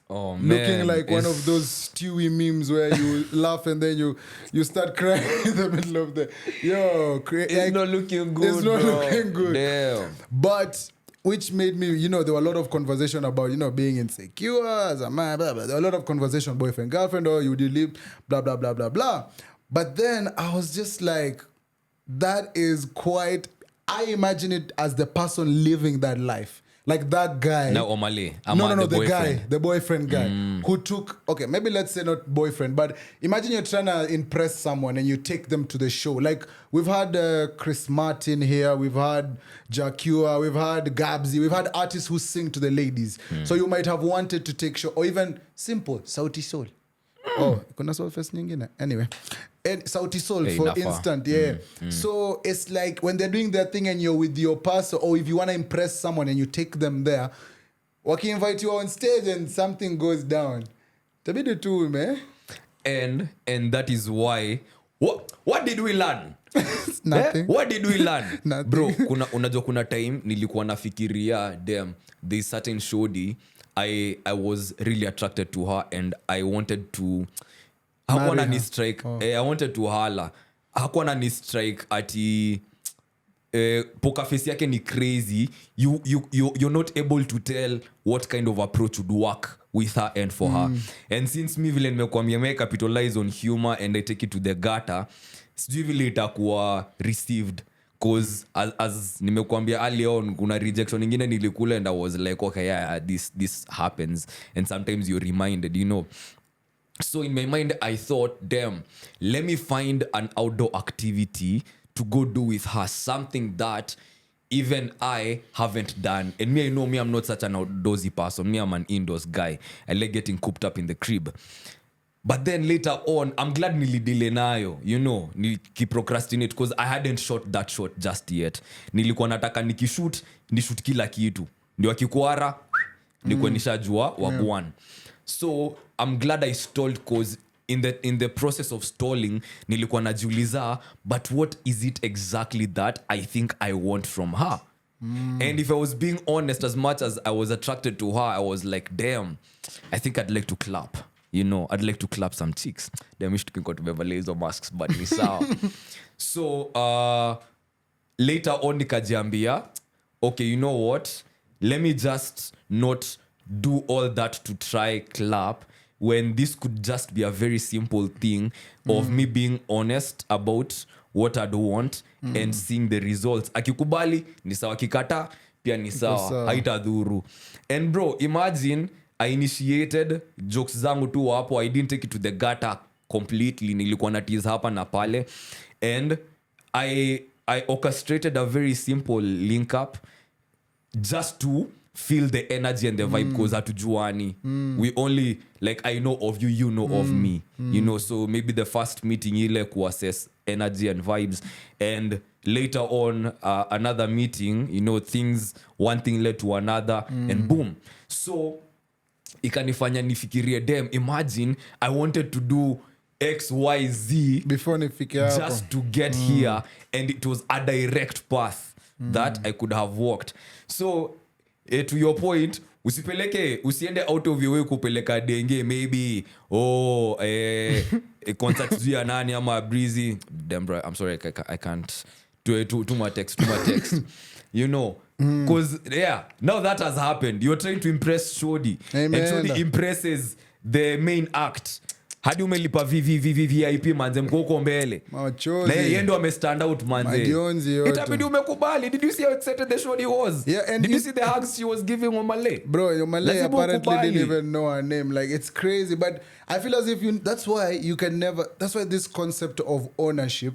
Oh man, looking like one of those Stewie memes where you laugh and then you start crying in the middle of the it's not looking good. It's not looking good. Damn. But which made me, you know, there were a lot of conversation about, you know, being insecure as a man, blah, blah. There were a lot of conversation, boyfriend, girlfriend, or you live, blah, blah, blah, blah, blah. But then I was just like, that is quite, I imagine it as the person living that life. Like that guy. No, Omale. No, the boyfriend guy who took, okay, maybe let's say not boyfriend, but imagine you're trying to impress someone and you take them to the show. Like we've had Chris Martin here, we've had Jacua, we've had Gabsy, we've had artists who sing to the ladies. So you might have wanted to take show, or even simple, Sauti Sol. Oh, kuna Soul Fest nyingine. Anyway. And Sauti Sol, for instance, So it's like when they're doing their thing and you're with your person, or if you want to impress someone and you take them there, waki invite you on stage and something goes down. Tabidi tu, man. And that is why what did we learn? Nothing. What did we learn? Nothing. Bro, unajua kuna time nilikuwa nafikiria there's certain shorty I was really attracted to her and I wanted to hakuwa na ni strike. I wanted to hala. Hakuwa na ni strike ati poker face yake ni crazy. You're not able to tell what kind of approach would work with her and for her. And since mi vile nimekuambia me capitalize on humor and I take it to the gutter, sijui vile itakuwa received. Cause as nimekuambia early on kuna rejection ingine nilikula and I was like okay, yeah, this happens, and sometimes you're reminded, you know. So in my mind, I thought, damn, let me find an outdoor activity to go do with her, something that even I haven't done. And me, I know me, I'm not such an outdoorsy person. Me, I'm an indoors guy. I like getting cooped up in the crib. But then later on, I'm glad nilidile nayo, you know, nikiprocrastinate because I hadn't shot that shot just yet. Nilikuwa nataka nikishoot, nishoot kila kitu. Ndio akikuara, nilikuwa nishajua wagwan. So I'm glad I stalled because in the process of stalling, nilikuwa najiuliza, but what is it exactly that I think I want from her? And if I was being honest, as much as I was attracted to her, I was like, damn, I think I'd like to clap. You know, I'd like to clap some chicks. Damn, wish to got laser masks, but ni sawa. So later on nikajiambia, okay, you know what? Let me just not do all that to try clap when this could just be a very simple thing of me being honest about what I'd want and seeing the results. Akikubali, ni sawa, kikata, pia ni sawa, haitadhuru. And bro, imagine I initiated jokes zangu tu hapo. I didn't take it to the gutter completely. Nilikuwa na tease hapa na pale. And I orchestrated a very simple link up just to feel the energy and the vibe because hatujuani. We only, like, I know of you, you know of me. You know, so maybe the first meeting ile kuassess energy and vibes. And later on, another meeting, you know, one thing led to another and boom. So ikanifanya nifikirie, damn, imagine I wanted to do XYZ before nifike hapo, just to get here, and it was a direct path that I could have walked. So to your point, usiende out of your way kupeleka denge maybe concert juu ya nani ama breezy. Damn bro, I'm sorry, I can't too much text you know, because now that has happened. You're trying to impress Shodi. Amen. And Shodi impresses the main act. Hadi umelipa VIP manze, mko huko mbele machozi, na yeye ndo amestand out manze, majonzi yote. Itabidi umekubali. Did you see how excited the Shodi was? Yeah, and did you see the hugs she was giving Omale? Bro, Omale apparently ukubali. didn't even know her name. Like, it's crazy. But I feel as if that's why this concept of ownership,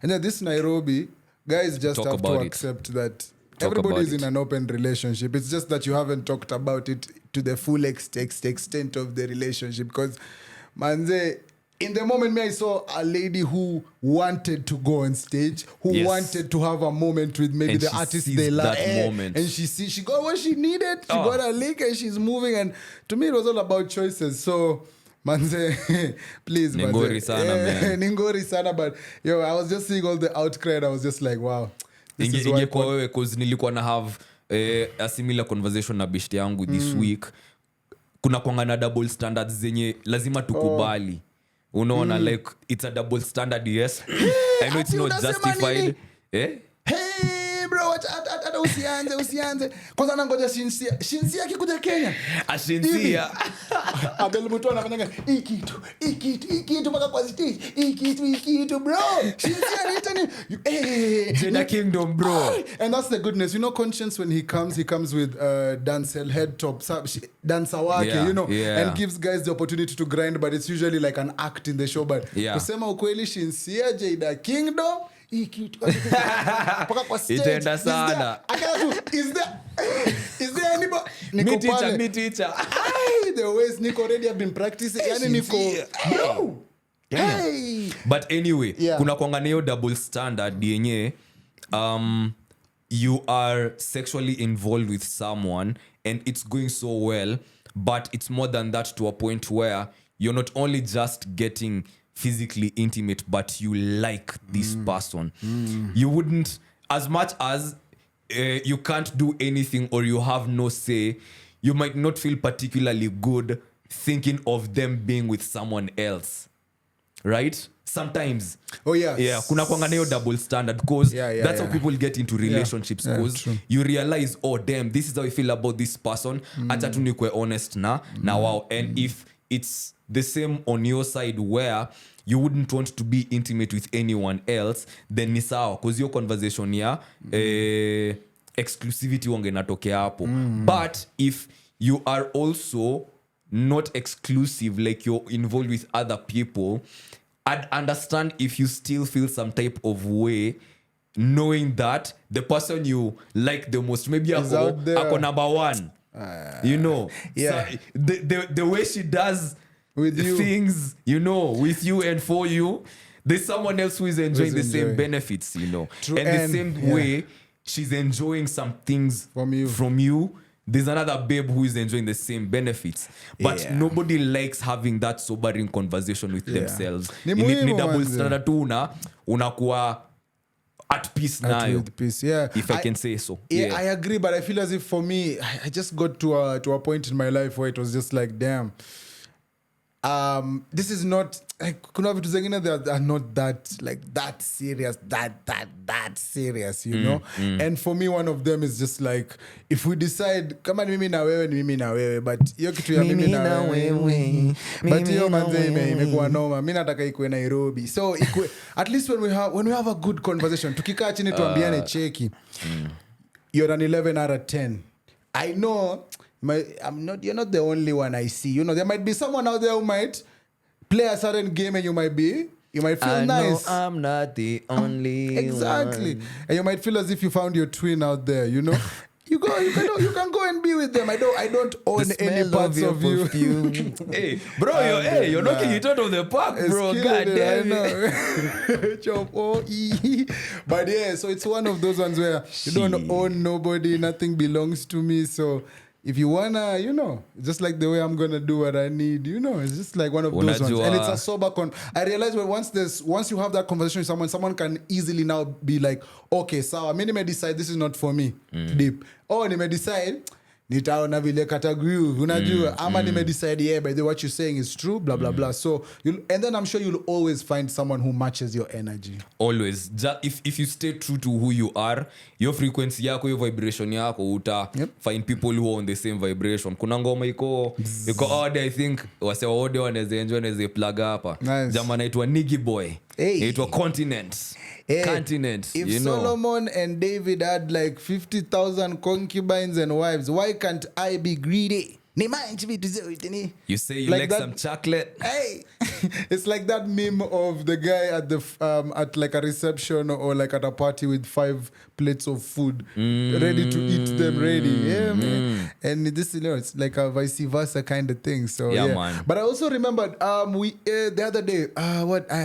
and then this Nairobi guys just have to accept that everybody is in an open relationship. It's just that you haven't talked about it to the full extent of the relationship. Because manze, in the moment I saw a lady who wanted to go on stage, who wanted to have a moment with maybe and the artist they like, and she got what she needed. She got a link and she's moving. And to me, it was all about choices. So manze, please, Ningori sana, man. Ningori sana, but yo, I was just seeing all the outcry and I was just like, wow. Ingekuwa wewe, cause nilikuwa na have a similar conversation na beshte yangu this week. Kuna kwanga na double standards zenye lazima tukubali. Unaona, like, it's a double standard, yes. I know it's not justified. Hey bro, hata usianze. Kwanza nangoja Shinsia akikuja Kenya. Shinsia. Abel Mutu anafanya ikitu mpaka kwa stage. Ikitu bro. Shinsia return. Jada Kingdom bro. And that's the goodness. You know, Conscience, when he comes with dancel head top, dancer wake, you know, and gives guys the opportunity to grind, but it's usually like an act in the show. But kusema ukweli, Shinsia, Jada Kingdom, itaenda sana. Is there anybody? Me teacher. The ways Nico already have been practicing. Yani Nico, bro. Hey. But anyway, kuna kwanga nayo double standard yenye you are sexually involved with someone and it's going so well, but it's more than that, to a point where you're not only just getting physically intimate, but you like this person. You wouldn't, as much as you can't do anything or you have no say, you might not feel particularly good thinking of them being with someone else, right? Sometimes. Oh yeah. Yeah, kuna kwanga nayo double standard, because that's how people get into relationships, because you realize, oh damn, this is how I feel about this person. Acha tu nikwe honest na wow. And if it's the same on your side, where you wouldn't want to be intimate with anyone else, then ni sawa, because your conversation exclusivity wange natokea hapo. But if you are also not exclusive, like you're involved with other people, I'd understand if you still feel some type of way knowing that the person you like the most maybe ako number one. You know, Yeah. so the way she does With you. things, you know, with you and for you, there's someone else who is enjoying the same enjoying. benefits, you know. True. And the And, same yeah. way she's enjoying some things From you. there's another babe who is enjoying the same benefits, but Yeah. nobody likes having that sobering conversation with themselves. Ni Ni muhimu double manze. standard tu unakuwa at peace nayo, With peace, yeah. if I can say so. Yeah, I agree, but I feel as if for me, I just got to a point in my life where it was just like, damn, this is not like kuna vitu zingine that are not that serious, that serious, you know. And for me, one of them is just like, if we decide kama ni mimi na wewe, ni mimi na wewe, but hiyo kitu ya mimi na wewe, but hiyo manze imekuwa noma. Mimi nataka ikue Nairobi, so at least when we have a good conversation, tukikaa chini tuambiane cheki, you're an 11 out of 10. I know you're not the only one I see. You know, there might be someone out there who might play a certain game and you might feel I nice. know I'm not the only Exactly. one. And you might feel as if you found your twin out there, you know. You can go and be with them. I don't own The any smell parts of you. perfume. Hey, bro, you're knocking it out of the park, It's bro. killing God it, damn I it. know. Chop, but yeah, so it's one of those ones where you don't own nobody, nothing belongs to me. So if you wanna, you know, just like the way I'm gonna do what I need, you know, it's just like one of those ones. Unajua. And it's a sober I realize once you have that conversation with someone can easily now be like, okay, sawa, mimi nimedecide this is not for me. Deep. Oh, nimedecide nitaona vile kata groove, unajua, ama nimedecide, yeah, by the way, what you're saying is true, blah blah blah. So and then I'm sure you'll always find someone who matches your energy. Always. If you stay true to who you are, your frequency yako, your vibration yako, uta find people who are on the same vibration. Kuna ngoma iko ode, I think wase ode wanaweza enjoy, wanaweza plug hapa. Nice. Jamaa anaitwa Niggy Boy. Hey. Inaitwa Continent. Hey, Continent, if you know. Solomon and David had like 50,000 concubines and wives, why can't I be greedy? You say you Like like that- some chocolate. Hey, it's like that meme of the guy at the at like a reception or like at a party with 5 plates of food, ready to eat them, ready. Yeah, man. And this, you know, it's like a vice versa kind of thing. So Yeah, yeah, man. But I also remembered we the other day.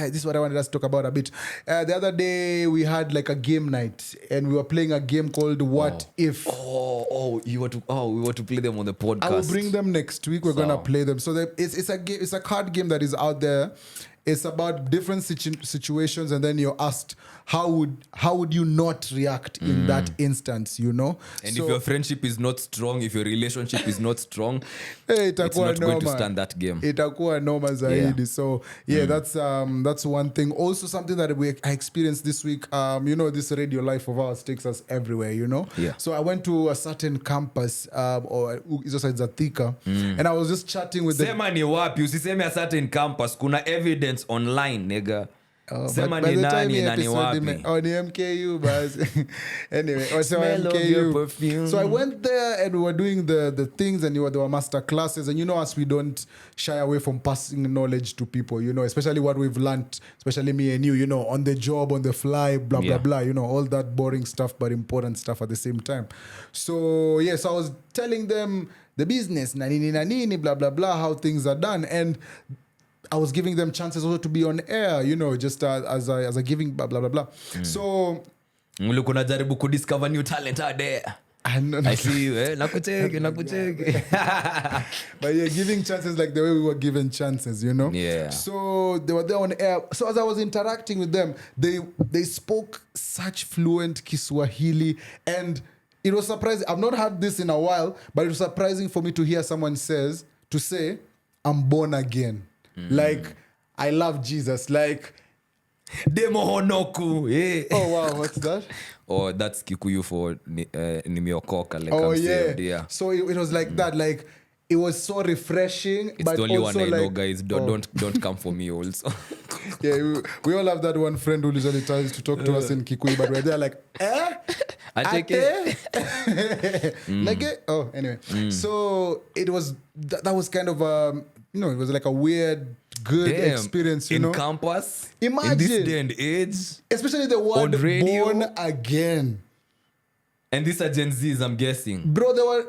This is what I wanted us to talk about a bit. The other day we had like a game night and we were playing a game called What If. We were to play them on the podcast. I will bring them next week. We're gonna So. play them. So it's a game. It's a card game that is out there. It's about different situations, and then you're asked how would you not react in that instance, you know? And So, if your friendship is not strong, if your relationship is not strong, hey, it's itakuwa not going to noma. stand that game. Itakuwa noma zaidi. Yeah. So yeah, that's one thing. Also something that I experienced this week. You know, this radio life of ours takes us everywhere, you know? Yeah. So I went to a certain campus, or it's a Thika, and I was just chatting with Sema ni wapi, usiseme a certain campus, kuna evidence online, nigga. Sema By ni the time nani hii na ni episode wapi. ni MKU basi. Anyway, so Smell of your perfume. So I went there and we were doing the things, and there were master classes, and you know, us, we don't shy away from passing knowledge to people, you know, especially what we've learned, especially me and you know, on the job, on the fly, blah blah Yeah. blah, you know, all that boring stuff but important stuff at the same time. So yes, I was telling them the business, na nini, blah blah blah, how things are done, and I was giving them chances also to be on air, you know, just as a giving blah blah blah blah. So Mulu kuna jaribu kudiscover new talent out there. I see you, nakucheki. But yeah, giving chances like the way we were given chances, you know. Yeah. So they were there on air. So as I was interacting with them, they spoke such fluent Kiswahili, and it was surprising. I've not had this in a while, but it was surprising for me to hear someone say, "I'm born again." Like, I love Jesus. Like, Demo honoku. Yeah. oh wow, what's that? Oh, that's Kikuyu for nimeokoka. Like Oh I'm yeah. saved, yeah. So it was like that. Like, it was so refreshing. It's but the only also one I know, like, guys. oh. Don't come for me also. Yeah, we all have that one friend who usually tries to talk to us in Kikuyu, but we're there like, Ateke. Anyway. So it was that was kind of it was like a weird good experience, in know. campus. Imagine. In this day and age. Especially the word On radio. born again. And these are Gen Zs, I'm guessing. Bro, they were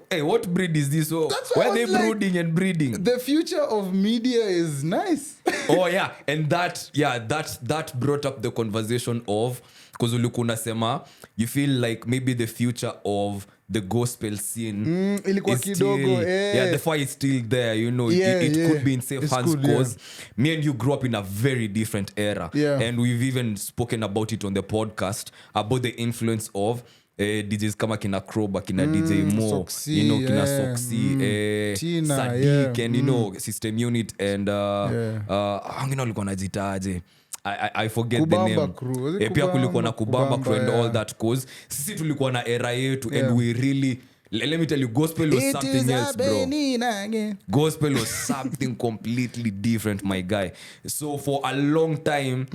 Hey, what breed is this? Oh, That's what why I are they was like, brooding and breeding? the future of media is nice. Oh yeah, and that brought up the conversation of, because ulikuwa unasema you feel like maybe the future of the gospel scene ilikuwa is kidogo, still, yeah, the fire is still there, you know. It could be in safe It's hands cool, because me and you grew up in a very different era, and we've even spoken about it on the podcast about the influence of DJs kama kina Kroba, kina DJ Mo, Soxy, you know, kina Soxy, Tina, Sadiq, and you know, System Unit, and wengine walikuwa najitaje, I forget Kubamba the name. Crew. Was it Pia kulikuwa na Kubamba? Kubamba Crew and Yeah. all that, cause sisi tulikuwa na era yetu, and we really, let me tell you, gospel was something else, bro. Gospel was something completely different, my guy. So for a long time,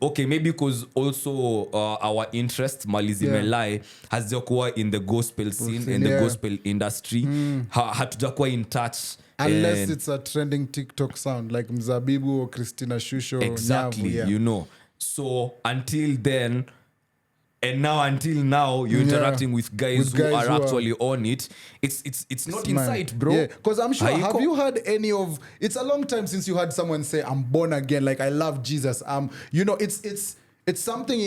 okay, maybe because also our interest mali zimelai hazijakuwa in the gospel scene, in the gospel industry, hatujakuwa in touch. Unless And it's a trending TikTok sound like Mzabibu or Christina Shusho. exactly, Nyavu, you know. So until then, and now until now, you're interacting with guys who are actually on it. It's not in sight, bro. Yeah, because I'm sure. Haiko. Have you heard any of? It's a long time since you heard someone say, "I'm born again." Like I love Jesus. You know, it's something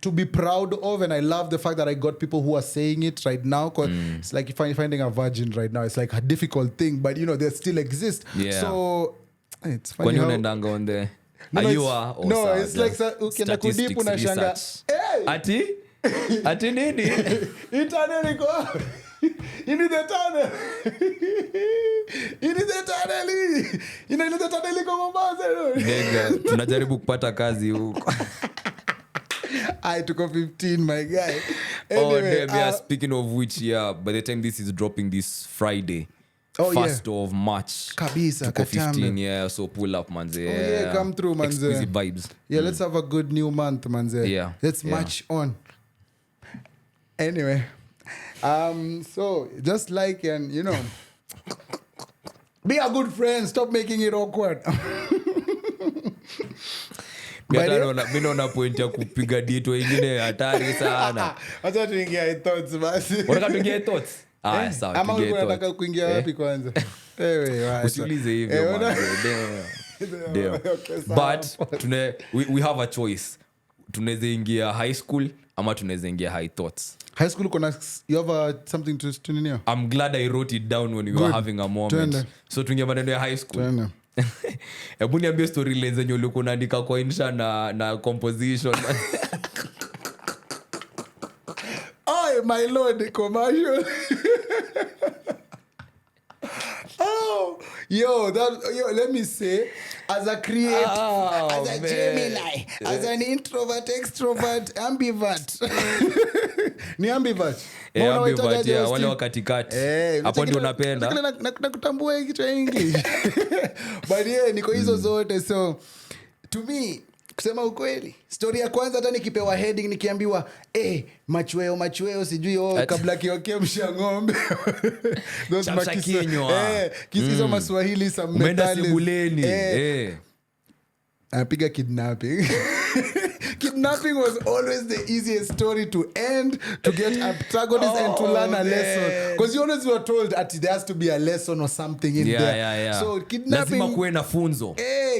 to be proud of, and I love the fact that I got people who are saying it right now. Because it's like finding a virgin right now. It's like a difficult thing, but you know they still exist. Yeah. So it's When funny you how. unaendanga on the No, are it's- you are or no, sa- it's like just ukienda kudipu statistics unashanga, research. hey! ati nini? Eternal iko wapi? Ini the tunnel. Ini the tunnel. Ini the tunnel iko Mombasa. Nigga, tunajaribu kupata kazi huko. I took a 15, my guy. Oh, Anyway, damn, yeah, speaking of which, yeah, by the time this is dropping this Friday, Oh, yeah. 1st of March, Kabisa, tuko Katambe. 15, yeah, so pull up, manze. yeah, come through, manze. Exquisite vibes. Yeah, let's have a good new month, manze. Yeah, Let's yeah. march on. Anyway, so just like, and you know, be a good friend. Stop making it awkward. Mi naona point ya kupiga dito ingine hatari sana. Acha tuingia thoughts basi. Unataka tuingie thoughts? Ah, sawa, Ama tuingie ulikuwa unataka thoughts. kuingia wapi kwanza? Ewe, wacha. Usiulize hivyo, una- manze. Damn. Okay, sawa. But we have a choice. Tunaweza ingia high school ama tunaweza ingia high thoughts. High school you have something to tune in here? I'm glad I wrote it down when we were Good. having a moment. Twende. So tuingia maneno ya high school. Twende. Hebu niambie story lines zenye ulikuwa unaandika kwa insha na composition. Oh, my lord, commercial. Yo, let me say, as a creator, as a man. Gemini, as an introvert, extrovert, ambivert. Ni ambivert. Mbona Ambivert, waitaje yeah, Steve? wale wa katikati. Eh, Hapo ndio unapenda. nakutambua kitu ya English. But yeah, niko hizo zote. So to me, kusema ukweli, story ya kwanza hata nikipewa heading nikiambiwa machweo sijui kabla kioke msha ng'ombe. Those Chamsha makisa- kinywa. hizo maswahili some Umeenda metals. sebuleni. Anapiga kidnapping. Kidnapping was always the easiest story to end, to get antagonists and to learn a lesson. Because you always were told that there has to be a lesson or something in there. Yeah. So Lazima kidnapping, kuwe na funzo.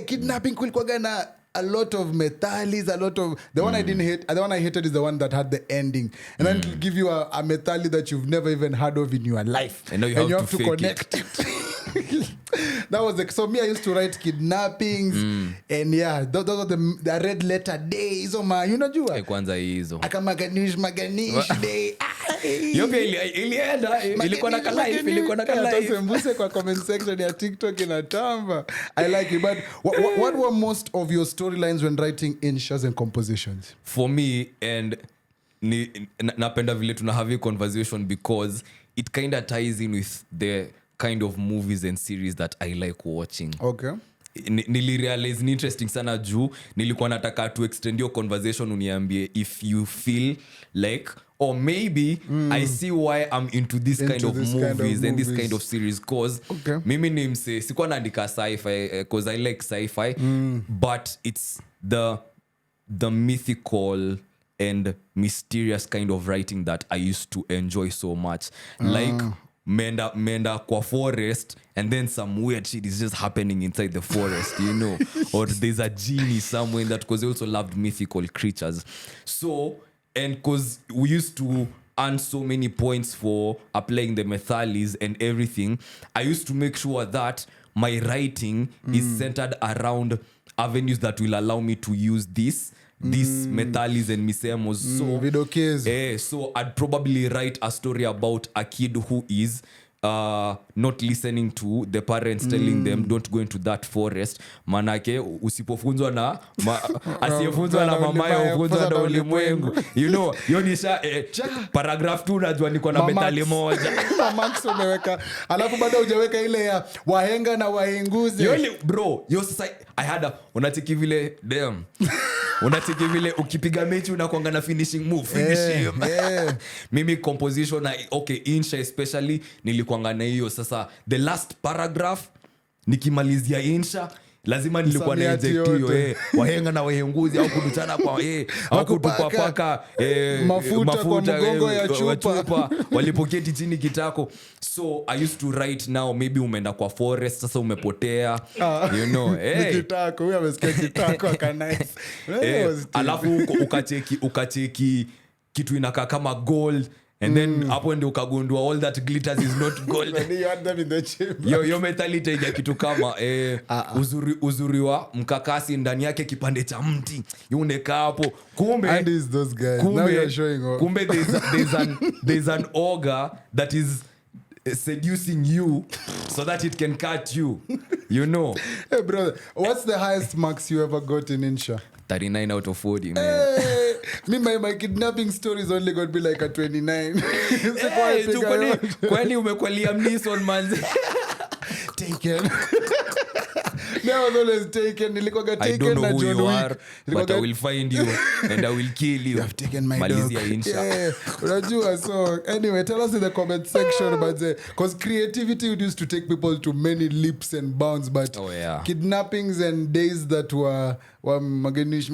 kidnapping kulikuwa na a lot of metalis, a lot of the one I didn't hate. The one I hated is the one that had the ending, and then it'll give you a metali that you've never even heard of in your life, And now you have to fake connect it. That was so me. I used to write kidnappings, and yeah, those are the red letter days. Oh man, you know, Kwanza hizo. Akamaganish day. Hiyo pia ilienda, ilikuwa na kalife, ilikuwa na kalife. Mbuse kwa comment section ya TikTok inatamba. I like it. But what were most of your storylines when writing insha's and compositions? For me, and napenda vile tuna have a conversation because it kind of ties in with the kind of movies and series that I like watching. Okay. nilirealize ni interesting sana juu nilikuwa nataka to extend your conversation uniambie if you feel like or maybe I see why I'm into this kind of movies and this kind of series cause mimi ni mse sikuwa naandika sci-fi cause I like sci-fi but it's the mythical and mysterious kind of writing that I used to enjoy so much like menda kwa forest and then some weird shit is just happening inside the forest you know or there's a genie somewhere in that because I also loved mythical creatures so and because we used to earn so many points for applying the methalis and everything I used to make sure that my writing is centered around avenues that will allow me to use these methalis and misemos so I'd probably write a story about a kid who is not listening to the parents telling them don't go into that forest manake usipofunzwa na asiyefunzwa na mamaye ufunzwa na ulimwengu you know yonisha paragraph 2 unajua niko na methali moja Max umeweka alafu bado hujaweka ile ya wahenga na wahenguzi yoni bro yo sasa I had unatiki vile damn unatiki vile ukipiga mechi unakuanga na finishing move mimi composition na okay insha especially nilikuanga na hiyo sasa the last paragraph nikimalizia insha lazima nilikuwa na inject hiyo wahenga na wahenguzi au kudutana kwa au kutupa paka mafuta kwa mgongo ya chupa walipoketi chini kitako so I used to write now maybe umeenda kwa forest sasa umepotea you know kitako huyu amesikia kitako akanice alafu ukacheki kitu inakaa kama gold and then hapo ndio ukagundua all that glitters is not gold you had them in the chamber yo mentality ya kitu kama uzuri wa mkakasi ndani yake kipande cha mti yunekaa hapo kumbe and is those guys now you're showing off kumbe there's an ogre that is seducing you so that it can cut you you know hey brother what's the highest marks you ever got in insha 39 out of 40 man me my kidnapping stories only got be like a 29 kwani umekwalia Mnison man taken I was always taken nilikuwa taken I don't know na who John you Wick are but I will find you and I will kill you you have taken my Malizia dog insha unajua so anyway tell us in the comment section but because creativity used to take people to many leaps and bounds but kidnappings and days that were maganish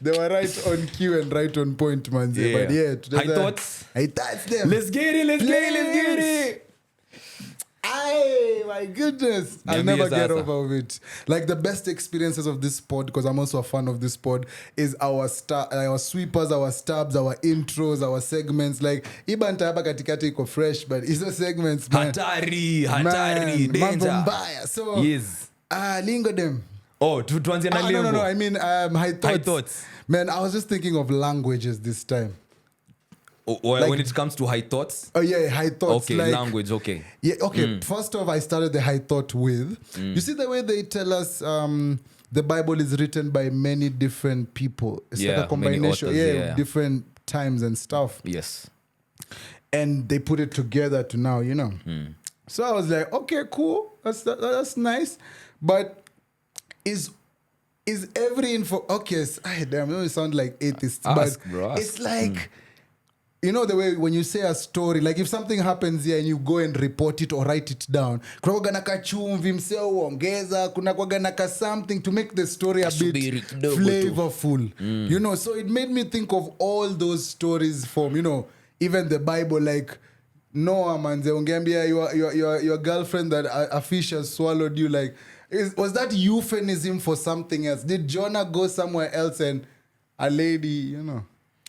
they were right on cue and right on point man but I thought them let's get it Ay, my goodness. I'll never get over it. Like the best experiences of this pod, because I'm also a fan of this pod, is our sweepers, our stabs, our intros, our segments. Like, iba ntaba katikati iko fresh, but it's the segments, man. Hatari, danger. Mbaya. So, yes. Lingo them. Oh, tuanzie na Lingo. No. I mean, high thoughts. Man, I was just thinking of languages this time. Like, when it comes to high thoughts? Oh, yeah, high thoughts. Okay, like, language, okay. Yeah, okay. First off, I started the high thought with, you see the way they tell us the Bible is written by many different people. It's like a combination, authors, different times and stuff. Yes. And they put it together to now, you know. So I was like, okay, cool. That's nice. But is every info... Okay, damn, it sound like atheists. Ask, but bro, ask. It's like... You know the way when you say a story, like if something happens here and you go and report it or write it down, kuna kwaga na kachumvi mseo uongeza, kuna kwaga na ka something to make the story a bit flavorful. You know, so it made me think of all those stories from, you know, even the Bible, like Noah manze, ungeambia your girlfriend that a fish has swallowed you, like, was that euphemism for something else? Did Jonah go somewhere else and a lady, you know?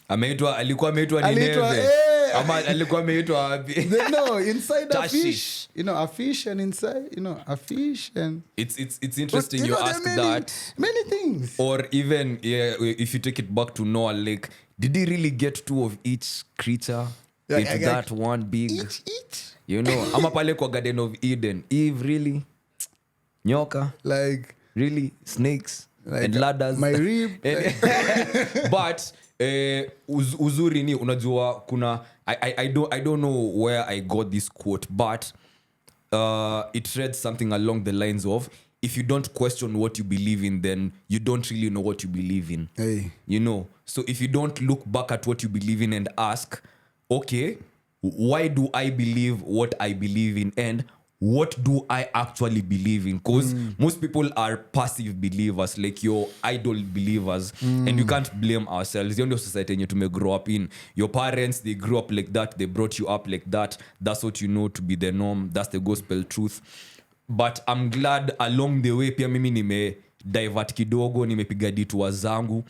alikuwa ameitwa Nineve ama alikuwa ameitwa wapi no inside a fish, you know, a fish and inside, you know, a fish and it's interesting you ask that many things. Or even if you take it back to Noah, like did he really get two of each creature into that one big each? You know, ama pale kwa Garden of Eden, Eve really nyoka, like really snakes, like and ladders, my rib but uzuri ni unajua kuna I don't know where I got this quote but it read something along the lines of, if you don't question what you believe in, then you don't really know what you believe in. Hey. You know, so if you don't look back at what you believe in and ask, okay, why do I believe what I believe in, and what do I actually believe in? Because most people are passive believers, like your idol believers, and you can't blame ourselves. The only society you may grow up in, your parents, they grew up like that, they brought you up like that, that's what you know to be the norm, that's the gospel truth. But I'm glad along the way pia mimi nime divert kidogo, nimepiga detour zangu,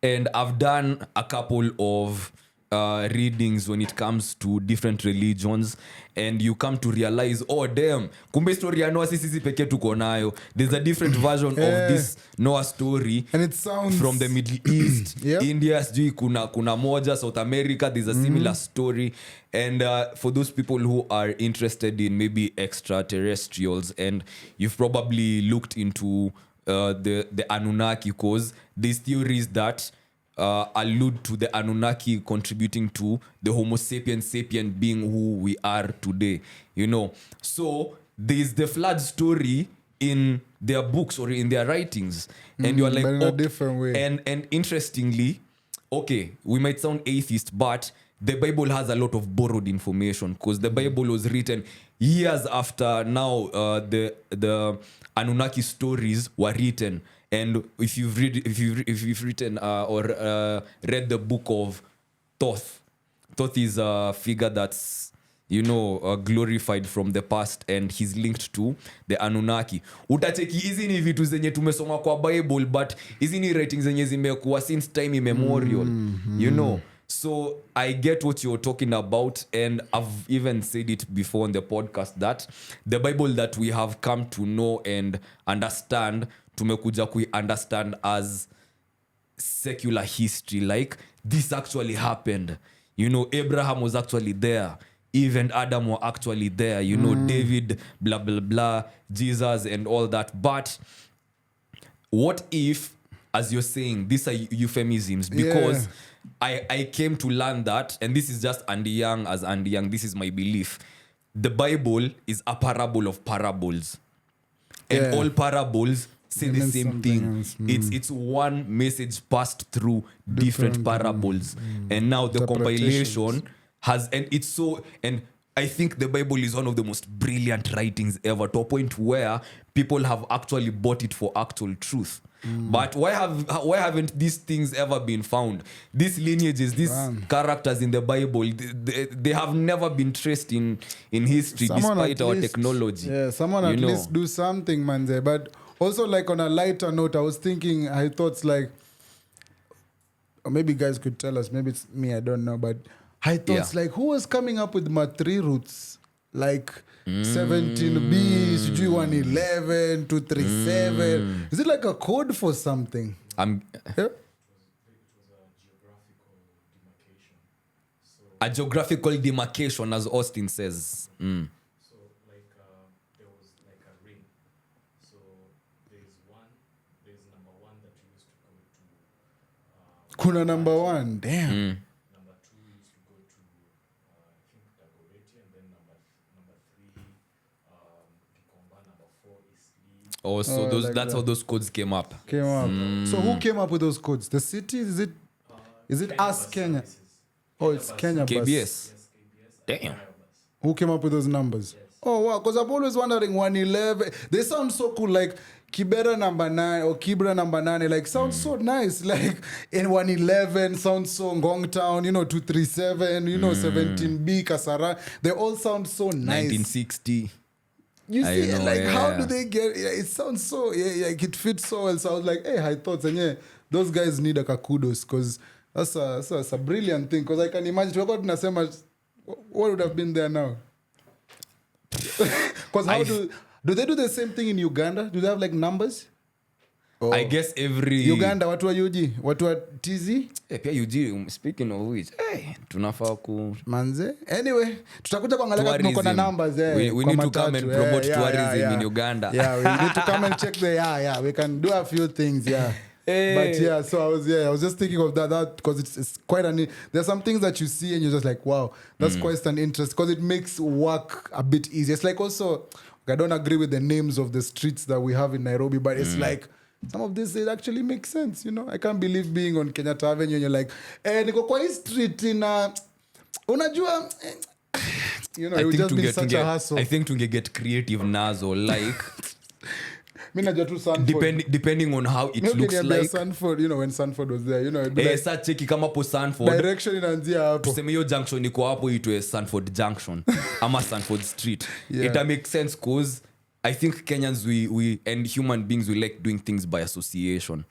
and I've done a couple of readings when it comes to different religions, and you come to realize, oh damn, kumbe story ya Noah sisi pekee tuko nayo. There's a different version of this Noah story, and it sounds from the Middle East. Yep. India sijui kuna moja, South America there's a similar story. And for those people who are interested in maybe extraterrestrials, and you've probably looked into the Anunnaki, because there's theories that allude to the Anunnaki contributing to the Homo sapien being who we are today, you know. So there's the flood story in their books or in their writings, and you're like, but in a different way. And interestingly, okay, we might sound atheist, but the Bible has a lot of borrowed information, because the Bible was written years after now the Anunnaki stories were written. And if you've written or read the book of Thoth is a figure that's, you know, glorified from the past, and he's linked to the Anunnaki. Utacheki hizi ni vitu zenye tumesoma kwa Bible, but hizi ni writings zenye zimekuwa since time immemorial, you know. So I get what you're talking about, and I've even said it before on the podcast that the Bible that we have come to know and understand, tumekuja kui understand as secular history, like this actually happened. You know, Abraham was actually there, Eve and Adam were actually there, you know, David, blah blah blah, Jesus and all that. But what if, as you're saying, these are euphemisms? Because I came to learn that, and this is just Andy Young, this is my belief. The Bible is a parable of parables, and all parables say the same thing. It's one message passed through different parables, and now the compilation has, and it's so, and I think the Bible is one of the most brilliant writings ever, to a point where people have actually bought it for actual truth. But why haven't these things ever been found? These lineages, these characters in the Bible, they have never been traced in history, despite our technology. Yeah, someone at least do something, man. But also, like, on a lighter note, I was thinking, I thought, like, or maybe guys could tell us, maybe it's me, I don't know, but I thought, like, who was coming up with my 3 roots? Like 17B, sijui 111, 237. Is it like a code for something? A geographical demarcation, as Austin says. So, like, there was like a ring. So, there's number 1 that you used to go to. Kuna number 1, damn. Number 2 used to go to, I think, Dagoretti, and then number 3, Gikomba, number 4 is Lee. Oh, so that's how those codes came up. So who came up with those codes? The city? Is it us, Kenya? Oh, it's Kenya KBS. Bus. Yes, KBS. Damn. Who came up with those numbers? Yes. Oh, wow. Because I'm always wondering, 111. They sound so cool. Like Kibera number 9 or Kibra number 9. Like, sounds so nice. Like in 111, sounds so Ngong Town, you know, 237, you know, 17B, Kasara. They all sound so nice. 1960. You see, know, like, how do they get it? Sounds so, like, it fits so well. So I was like, hey, I thought, and those guys need a kudos, because that's a brilliant thing. Because I can imagine, what would have been there now? Because how do they do the same thing in Uganda? Do they have, like, numbers? Oh. I guess every Uganda, watu wa UG, watu wa TZ. Pia UG, speaking of which, tunafaa ku manze. Anyway, tutakuja kuangalia kama kuna numbers. We need to come and promote tourism in Uganda. Yeah, we need to come and check we can do a few things, But yeah, so I was just thinking of that because it's quite there's some things that you see and you're just like, wow, that's quite an interest because it makes work a bit easier. It's like also, I don't agree with the names of the streets that we have in Nairobi, but it's like some of this, it actually makes sense, you know. I can't believe being on Kenyatta Avenue and you're like, niko kwa hii street unajua, you know, it would just be such a hassle. I think to get creative nazo, like Mi najua tu Sanford. depending on how it looks like. Sanford, you know, when Sanford was there, you know, it'd be like, Sa cheki kama po Sanford. direction inaanzia hapo. Tuseme hiyo junction iko hapo itwe Sanford Junction ama Sanford Street. Yeah. It make sense cause I think Kenyans we and human beings we like doing things by association.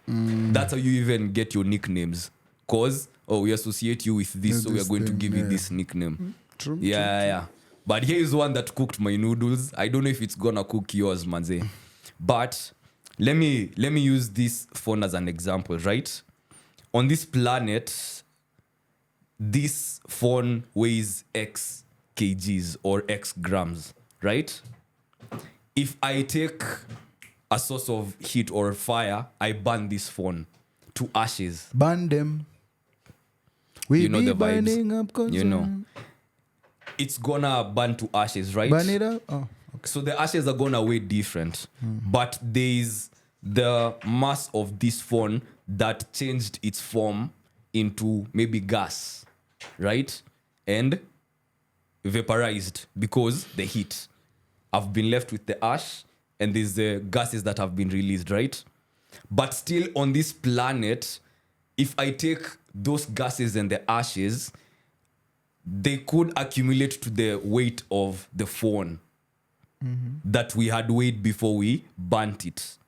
That's how you even get your nicknames. Cause we associate you with this, so we are going to give you this nickname. True. Yeah. But here is one that cooked my noodles. I don't know if it's gonna cook yours, manze. But let me use this phone as an example, right? On this planet, this phone weighs X kgs or X grams, right? If I take a source of heat or fire, I burn this phone to ashes. Burn them. We You know be the vibes. burning up You know. It's gonna burn to ashes, right? Burn it up? Oh. So the ashes are gonna weigh different. But there's the mass of this phone that changed its form into maybe gas, right? And vaporized because the heat. I've been left with the ash and there's the gases that have been released, right? But still on this planet, if I take those gases and the ashes, they could accumulate to the weight of the phone that we had weighed before we burnt it.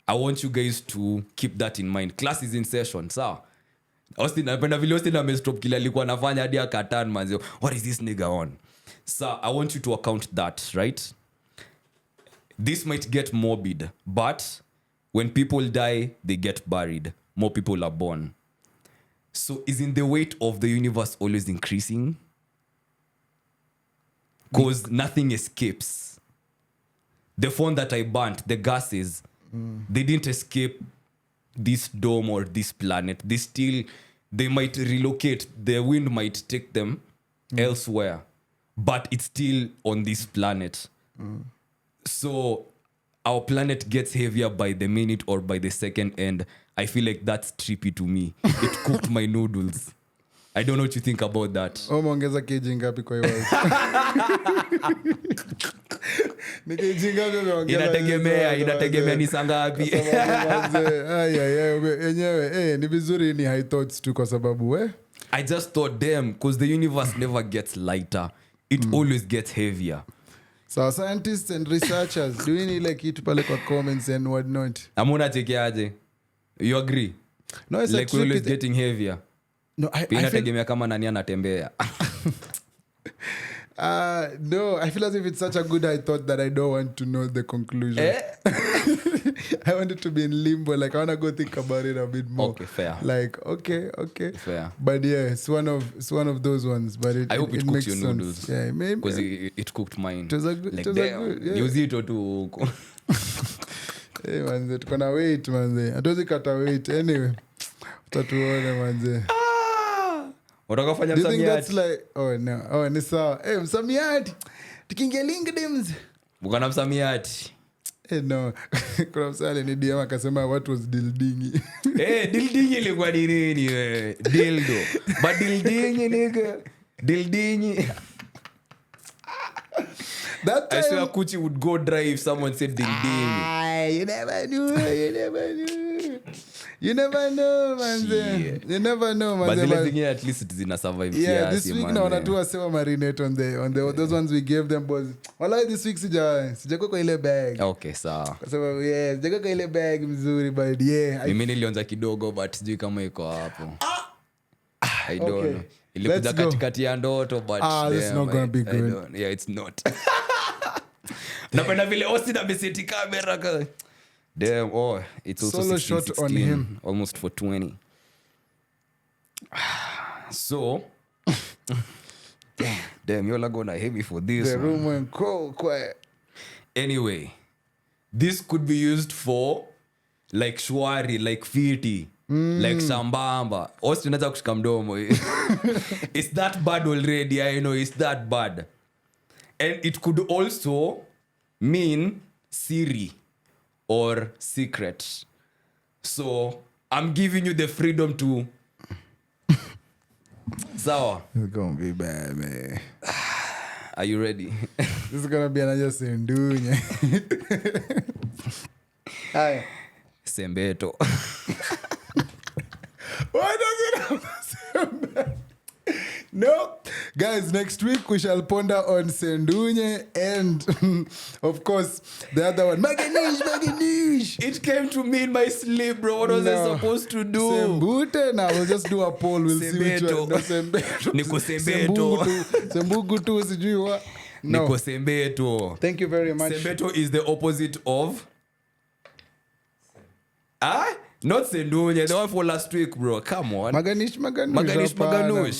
I want you guys to keep that in mind. Class is in session, sawa? Austin, napenda vile Austin amestop kile alikuwa anafanya hadi akatan manzi. What is this nigga on? So I want you to account that, right? This might get morbid, but when people die, they get buried. More people are born. So isn't the weight of the universe always increasing? Because nothing escapes. The phone that I burnt, the gases, they didn't escape this dome or this planet. They might relocate. The wind might take them elsewhere. But it's still on this planet. So our planet gets heavier by the minute or by the second, and I feel like that's trippy to me. It cooked my noodles. I don't know what you think about that. Umeongeza kg ngapi kwa hiyo? Ni kg ngapi umeongeza? Inategemea ni saa ngapi. Enyewe ni vizuri ni high thoughts tu kwa sababu I just thought them because the universe never gets lighter. It always gets heavier. So scientists and researchers, do you need like kitu pale kwa comments and what not? Amuna chekeaje? You agree? No, it's like we're always getting heavier. No, I feel Inategemea kama nani anatembea. no, I feel as if it's such a good thought that I don't want to know the conclusion. I want it to be in limbo. Like, I want to go think about it a bit more. Okay, fair. Like, okay. Fair. But yeah, it's one of those ones. But I hope it makes cooked your sense. noodles. Yeah, maybe. Because it cooked mine. It was a good, like, it was a damn. good, yeah. Ni uzito tu huko. Hey, manze, tuko na weight, manze. Hatuwezi kata weight. Anyway, utatuona, manze. Unataka kufanya Do you think that's msamiati? like, oh no, ni sawa. Hey, msamiati. Tukiingia LinkedIn. Bukana msamiati. No. Kuna msali ni DM akasema what was dildingi. Dildingi ilikuwa ni nini we? Dildo. But dildingi nigga. Dildingi. That time, I swear Kuchi would go dry if someone said dildingi. you never knew, You never know, manze. You never know, manze. But zile zingine at least zina survive Yeah, kiasi, this week manze. naona tu wasewa marinate on the those ones we gave them boys. Walai this week sijakuwa kwa ile bag. Okay, sawa. Kwa sababu sijakuwa kwa ile bag mzuri but Mimi nilionza kidogo but sijui kama iko hapo. I don't Okay. know. Ilikuja Let's go. katikati ya ndoto but this is not gonna be good. Yeah, it's not. Napenda vile Austin ameseti kamera ka. Damn, it's also Solo 16, shot 16, on him. almost for 20. So, damn, you're not gonna hate me for this. the man. room went cold, quiet. Anyway, this could be used for like shwari, like fiti, like sambamba. Austin naza kushika mdomo. It's that bad already. I know it's that bad. And it could also mean Siri or secret. So I'm giving you the freedom to. Sawa. It's gonna be bad, man. Are you ready? This is gonna be another sendunya. Hi. Sembeto. Why does it have Sembeto? No, guys, next week we shall ponder on Sendunye and of course the other one, Maganish. It came to me in my sleep, bro. What was I supposed to do? Sembute. Now we'll just do a poll. We'll see which one. No, Sembeto. Niko Sembeto. Sembugutu, sijui what. No. Niko Sembeto. Thank you very much. Sembeto is the opposite of. Not Sendunye. The one for last week, bro. Come on. Maganish.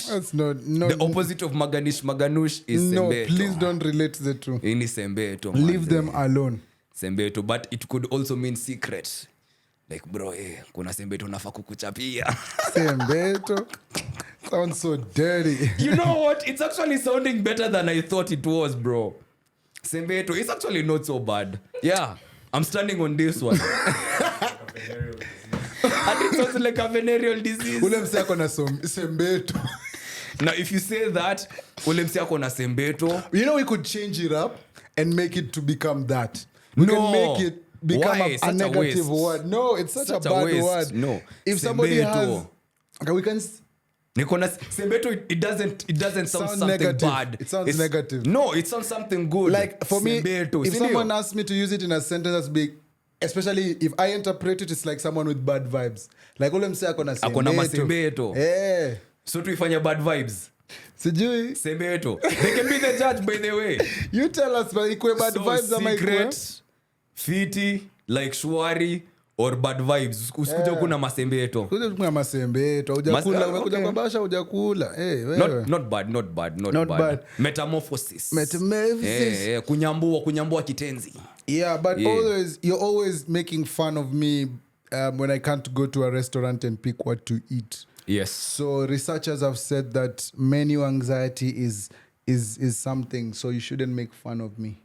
That's not. No. The opposite of Maganush is No, Sembeto. please don't relate the two. Ini Sembeto. Leave them alone. Sembeto, but it could also mean secret. Like, bro, kuna Sembeto nafaa kukuchapia. Sembeto. Sounds so dirty. You know what? It's actually sounding better than I thought it was, bro. Sembeto, it's actually not so bad. Yeah, I'm standing on this one. And it sounds like a venereal disease. Ule mse ako na Sembeto. Now, if you say that, ule mse ako na Sembeto. You know, we could change it up and make it to become that. We can make it become Why? a negative word. No, it's such a bad word. No. If somebody Sembeto. has... Okay, we can... Nikona Sembeto, it doesn't sound something negative. bad. It sounds negative. No, it sounds something good. Like, for Sembeto. me, if Sindio? someone asks me to use it in a sentence that's big, especially if I interpret it, it's like someone with bad vibes. Like, ule mse ako na Sembeto. Eh. So tuifanya bad vibes. Sijui. Sembeto. They can be the judge, by the way. You tell us, but ikwe bad vibes ama ikwe? Secret, fiti, like shwari, or bad vibes. Usikuja kuna masembeto. Kuja kuna masembeto. Ujakula, umekuja kwa basha, ujakula. Hey, Not bad. Metamorphosis. Kunyambua kitenzi. Yeah, but you're always making fun of me when I can't go to a restaurant and pick what to eat. Yes. So researchers have said that menu anxiety is something, so you shouldn't make fun of me.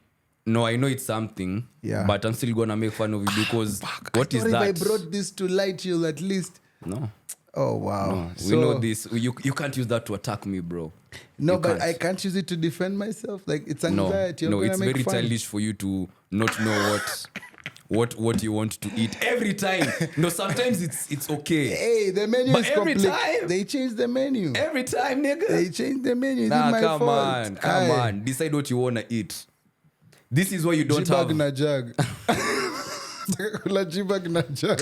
No, I know it's something, but I'm still gonna make fun of you because what is that? If I brought this to light, you'll at least... No. Oh, wow. No, we know this. You can't use that to attack me, bro. No, but I can't use it to defend myself. Like, it's anxiety. No, it's very childish for you to not know what you want to eat every time. No, sometimes it's okay. Hey, the menu but is every complex. time They change the menu. Every time, nigga. They change the menu. Nah, It's my come fault. Come on. Decide what you wanna eat. This is why you don't Jibag have. na jag. Kula jibag na jag.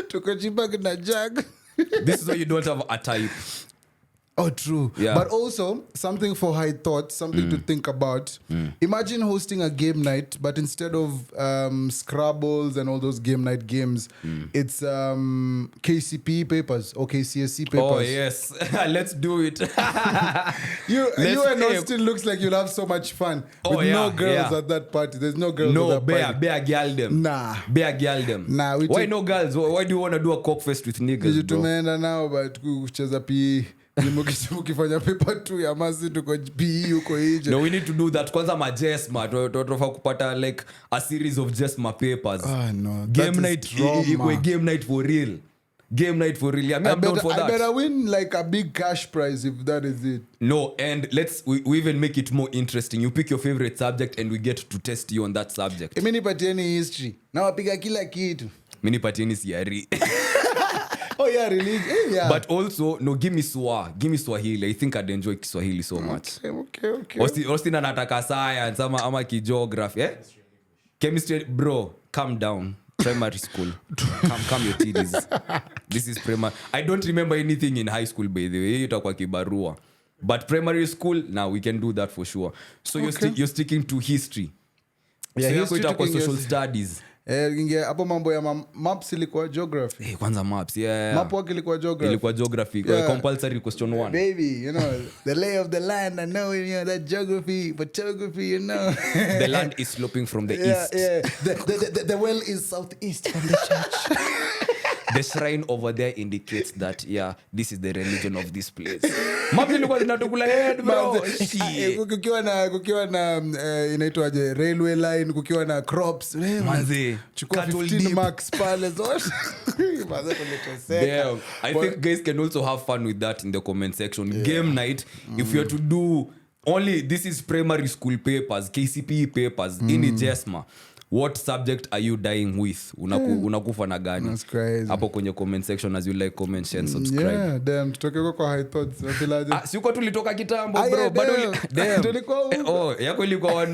Tuko jibag na jag. This is why you don't have a type. Oh, true. Yeah. But also, something for high thought, something to think about. Imagine hosting a game night, but instead of Scrabbles and all those game night games, it's KCP papers or KCSE papers. Oh, yes. Let's do it. You and Austin looks like you'll have so much fun. With no girls at that party. There's no girls at that party. Bear girl them. Nah. Bear girl them. Nah. Why no girls? Why do you want to do a cockfest with niggas, bro? Tumeenda now, but kucheza PE. Mukifanya paper tu ya masi tuko PE huko nje. No, we need to do that. Kwanza majesma. Tutofa kupata like a series of just my papers. No. Game night. Game night for real. Game night for real. Yeah, I'm down for that. I better win like a big cash prize if that is it. No, and we even make it more interesting. You pick your favorite subject and we get to test you on that subject. Mimi nipatieni history. Na wapiga kila kitu. Mimi nipatieni siari. Oh yeah, religion. Yeah. But also, no, give me Swahili. I think I'd enjoy Swahili so much. Okay. Austin anataka science ama geography, eh? Chemistry, bro, calm down. Primary school. Calm your titties. This is primary. I don't remember anything in high school, by the way. Itakuwa kibarua. But primary school, now we can do that for sure. So you're sticking to history. Yeah, so history itakuwa social taking studies. ingia hapo mambo ya maps ilikuwa geography. Kwanza maps, yeah. Map work ilikuwa geography. Ilikuwa geography. Yeah. Compulsory question 1. Baby, you know, the lay of the land, I know, you know, that geography, photography, you know. The land is sloping from the east. Yeah. The well is southeast from the church. The shrine over there indicates that, yeah, this is the religion of this place. Map ilikuwa zinatukula head, bro. kukiwa na inaitwaje railway line, kukiwa na crops. Manze, chukua cattle 15 deep. marks pale zote. Manze tumeteseka. Damn. I think guys can also have fun with that in the comment section. Game night, if you are to do only, this is primary school papers, KCPE papers, in Jesma. What subject are you dying with? Unakufa na gani? That's crazy. Hapo kwenye comment section, as you like, comment, share and subscribe. Yeah, damn, tutoke kwa high thoughts. Si uko tulitoka kitambo, bro. Bado damn. Tulikuwa huko. Yako ilikuwa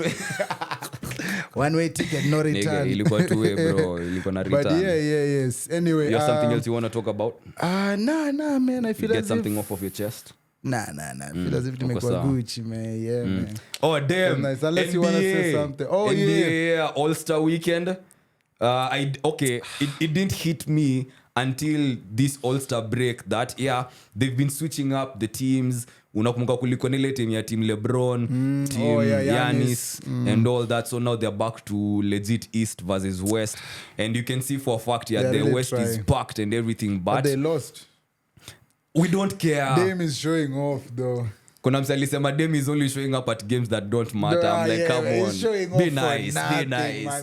one way ticket, no return. Ilikuwa two way, bro. Ilikuwa na return. But yes. Anyway, You have something else you want to talk about? Nah, man. I feel Get as something if... off of your chest? Nah. I feel as if nimekuwa Gucci, man. Yeah, man. Oh, damn. Nice. Unless NBA. you want to say something. Oh, NBA, yeah. All-Star weekend. It didn't hit me until this All-Star break that, yeah, they've been switching up the teams. Unakumbuka kulikuwa nile team ya team LeBron, team Giannis, and all that. So now they're back to legit East versus West. And you can see for a fact, yeah, the West is packed and everything. But they lost. We don't care. Dame is showing off, though. Kuna msa alisema Dame is only showing up at games that don't matter. I'm like, come on.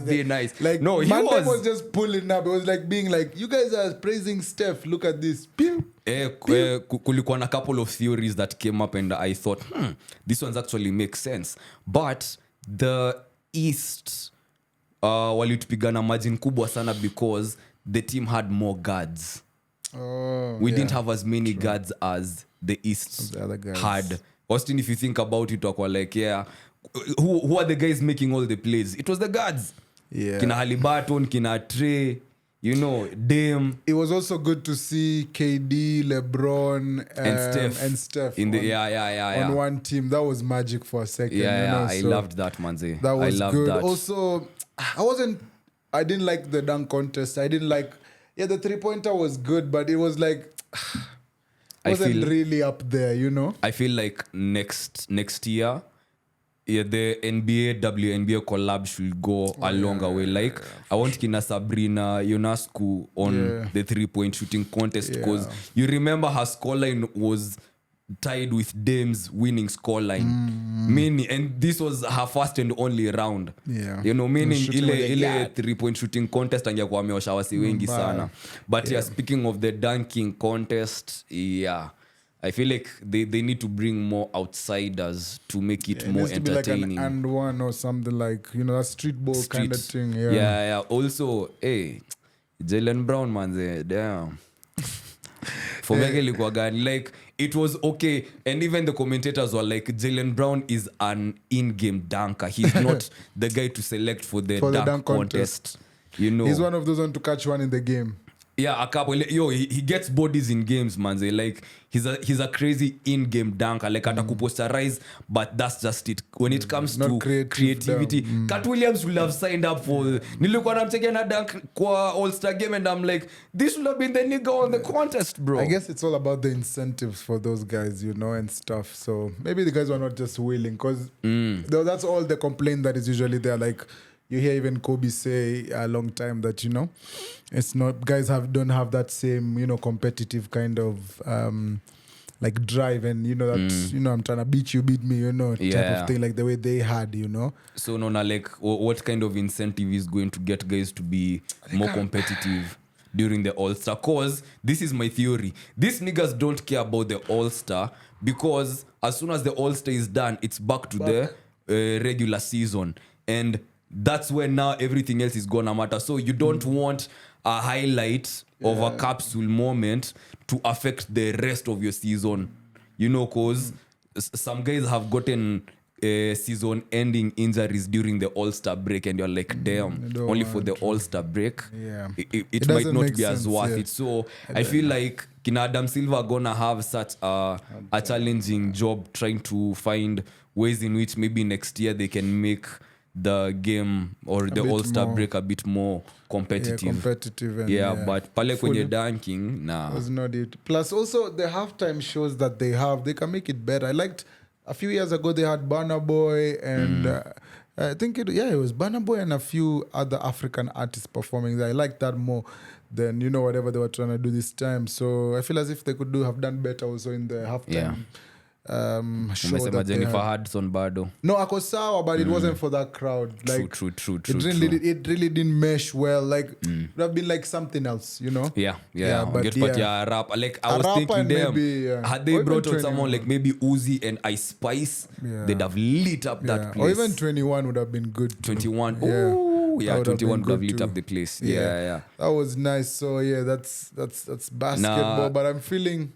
Be nice. Like, no, he was just pulling up. It was like being like, you guys are praising Steph. Look at this. Kulikuwa na couple of theories that came up and I thought, this one's actually makes sense. But the East walitupigana margin kubwa sana because the team had more guards. We didn't have as many guards as the East had. Austin, if you think about it, like, yeah, who are the guys making all the plays? It was the guards. Yeah. Kina Haliburton, kina Trey, you know, Dame. It was also good to see KD, LeBron, and Steph in the on one team. That was magic for a second. Yeah, so I loved that, manze. That was good. That. Also, I didn't like the dunk contest. I didn't like. Yeah, the 3-pointer was good, but it was like wasn't really up there, you know. I feel like next year, yeah, the NBA WNBA collab should go a longer way. Like I want Kina Sabrina Ionescu on the 3-point shooting contest because you remember her scoreline was tied with Dame's winning scoreline. Meaning, and this was her first and only round. Yeah. You know, meaning ile 3-point shooting contest angekuwa ameosha wasi wengi sana. But yeah, speaking of the dunking contest, yeah, I feel like they need to bring more outsiders to make it more entertaining. It needs to be like an and one or something like, you know, a street ball kind of thing. Yeah. Also, hey, Jaylen Brown, manze, damn. For me, ilikuwa gani? Like, it was okay. And even the commentators were like, Jaylen Brown is an in-game dunker. He's not the guy to select for the dunk contest. You know, he's one of those one to catch one in the game. Yeah, a couple. Yo, he gets bodies in games, man. Like he's a crazy in-game dunker. Like atakupostarize, but that's just it. When it comes to creativity, Cat Williams will have signed up for. Nilikuwa namchekea na dunk kwa All-Star game, and I'm like, this would have been the nigga on the contest, bro. I guess it's all about the incentives for those guys, you know, and stuff. So maybe the guys were not just willing, because that's all the complaint that is usually there. Like, you hear even Kobe say a long time that, you know, it's not, guys don't have that same, you know, competitive kind of like drive, and you know that you know, I'm trying to beat you, beat me, you know, type of thing, like the way they had, you know. So no, like what kind of incentive is going to get guys to be more competitive during the All-Star? Cause this is my theory. These niggas don't care about the All-Star, because as soon as the All-Star is done, it's back to the regular season, and that's when now everything else is gonna matter. So you don't want a highlight of a capsule moment to affect the rest of your season, you know, because some guys have gotten season ending injuries during the All-Star break, and you're like, damn, only for the All-Star break, it might not be as worth it. So I feel like Kina Adam Silva gonna have such a challenging job trying to find ways in which maybe next year they can make the game or the bit all-star more. break a bit more competitive. Yeah, competitive and But pale full- kwenye dunking, nah. was not it. Plus, also the halftime shows that they can make it better. I liked a few years ago they had Burna Boy and I think it was Burna Boy and a few other African artists performing. I liked that more than whatever they were trying to do this time. So I feel as if they could have done better also in the halftime. Show Umesema that they Jennifer had. Hudson bado. No, ako sawa, but it wasn't for that crowd. Like True. it really didn't mesh well. Like it would have been like something else, Yeah. but Get part ya rap. Like I A was rapper thinking and them maybe, had they or brought even out someone 21. like maybe Uzi and Ice Spice, Yeah. they'd have lit up that place. Or even 21 would have been good. too. 21. Yeah. Ooh, That yeah, would have 21 been would have good lit too. up the place. Yeah. That was nice. So yeah, that's basketball. But I'm feeling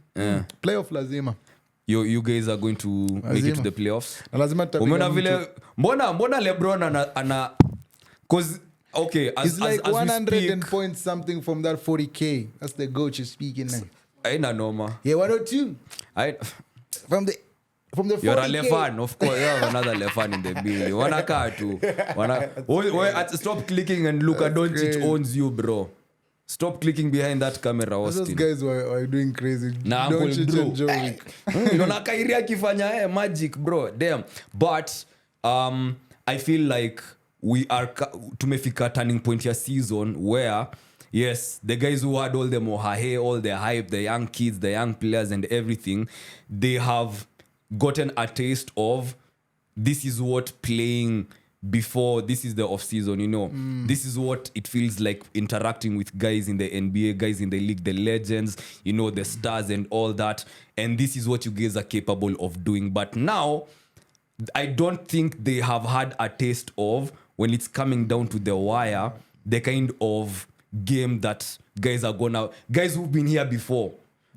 playoff lazima. You guys are going to make it to Lazima. the playoffs. Na lazima tutapiga Umeona mtu. vile mbona LeBron ana cause okay It's like as 100 we and speak, point something from that 40K. That's the goat you're speaking now. aina noma. Yeah, 102 from the 40K. You're a Lefan, of course. You have another Lefan in the building. Wanakaa tu. Stop clicking and Luka Doncic crazy. owns you, bro. Stop clicking behind that camera, Those Austin. guys were doing crazy. Na Don't Uncle you Bro. enjoy it? Naona Kyrie akifanya magic, bro. Damn. But I feel like tumefika turning point ya season where yes, the guys who had all the mohahe, all the hype, the young kids, the young players and everything, they have gotten a taste of this is what playing before this is the off season, this is what it feels like interacting with guys in the NBA, guys in the league, the legends, the stars and all that, and this is what you guys are capable of doing. But now I don't think they have had a taste of, when it's coming down to the wire, the kind of game that guys who've been here before,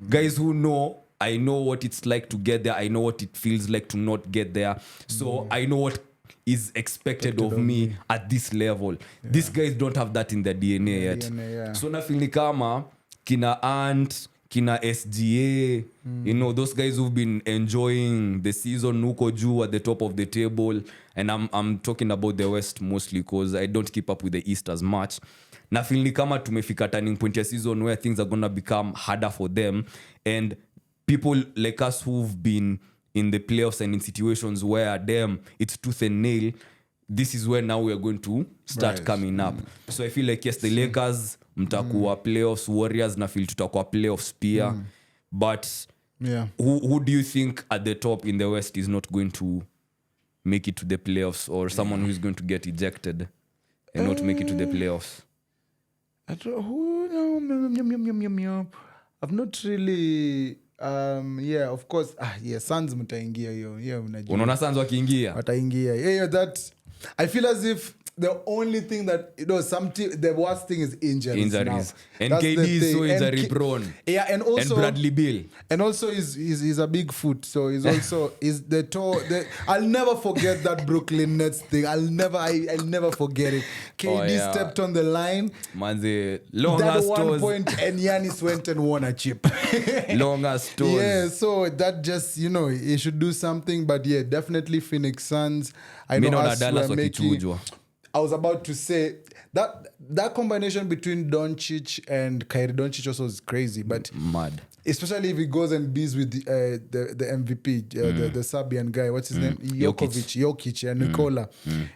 guys who know, I know what it's like to get there, I know what it feels like to not get there, so I know what is expected of me at this level. These guys don't have that in their DNA yet. So na feel ni kama kina Ant, kina SGA, those guys who've been enjoying the season nuko juu at the top of the table, and I'm talking about the West mostly because I don't keep up with the East as much. Na feel ni kama tumefika turning point ya season where things are gonna become harder for them, and people like us who've been in the playoffs and in situations where it's tooth and nail, this is where now we are going to start coming up. So I feel like yes, the Lakers mtakuwa playoffs, Warriors na feel tutakuwa playoffs pia, but who do you think at the top in the West is not going to make it to the playoffs, or someone who is going to get ejected and not make it to the playoffs? I've not really of course Suns mtaingia hiyo unajua. Unaona Suns wakiingia wataingia. That I feel as if the only thing that the worst thing is injuries now. And That's KD the is so thing. injury prone. And also and Bradley Beal, and also he's a big foot, so he's also is the toe. I'll never forget that Brooklyn Nets thing. I'll never forget it. KD stepped on the line, manze, long that ass one toes. point, and Giannis went and won a chip. Long ass toes. Yeah, so that just he should do something. But yeah, definitely Phoenix Suns. I know us Dallas were making. wakichujwa. I was about to say that combination between Doncic and Kyrie, Doncic also is crazy, but Mad. especially if he goes and bees with the MVP, the Serbian guy, what's his name? Jokic and Nikola.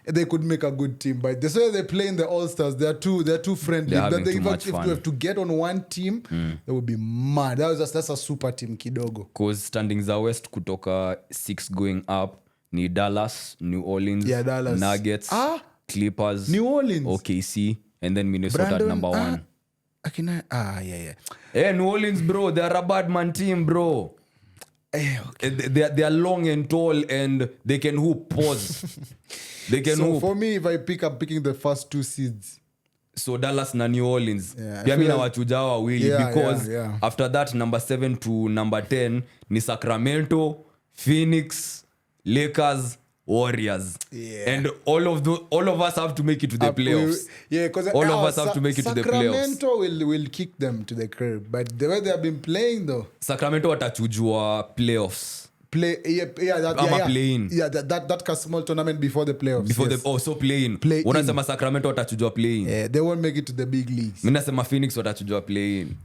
They could make a good team, but the way they play in the All-Stars, they're too friendly. They're having But too if much you fun. have to get on one team, they would be mad. That's a super team kidogo. Cause standings are West kutoka 6 going up ni Dallas, New Orleans, Dallas. Nuggets, Clippers, New Orleans, OKC, and then Minnesota at number 1. New Orleans, bro, they're a bad man team, bro. They are long and tall, and they can hoop. Pause. They can hoop. For me, if I'm picking the first 2 seeds. So Dallas na New Orleans. Yeah, Pia mimi nawachuja wawili because yeah. after that number 7 to number 10 ni Sacramento, Phoenix, Lakers, Warriors. Yeah. And all of us have to make it to the playoffs. Because all of us have to make it to the playoffs. Sacramento will kick them to the curb, but the way they have been playing though. Sacramento watachujwa playoffs. play-in. That small tournament before the playoffs. So play-in. Unasema Sacramento watachujwa play-in. They won't make it to the big leagues. Mimi nasema Phoenix watachujwa play-in.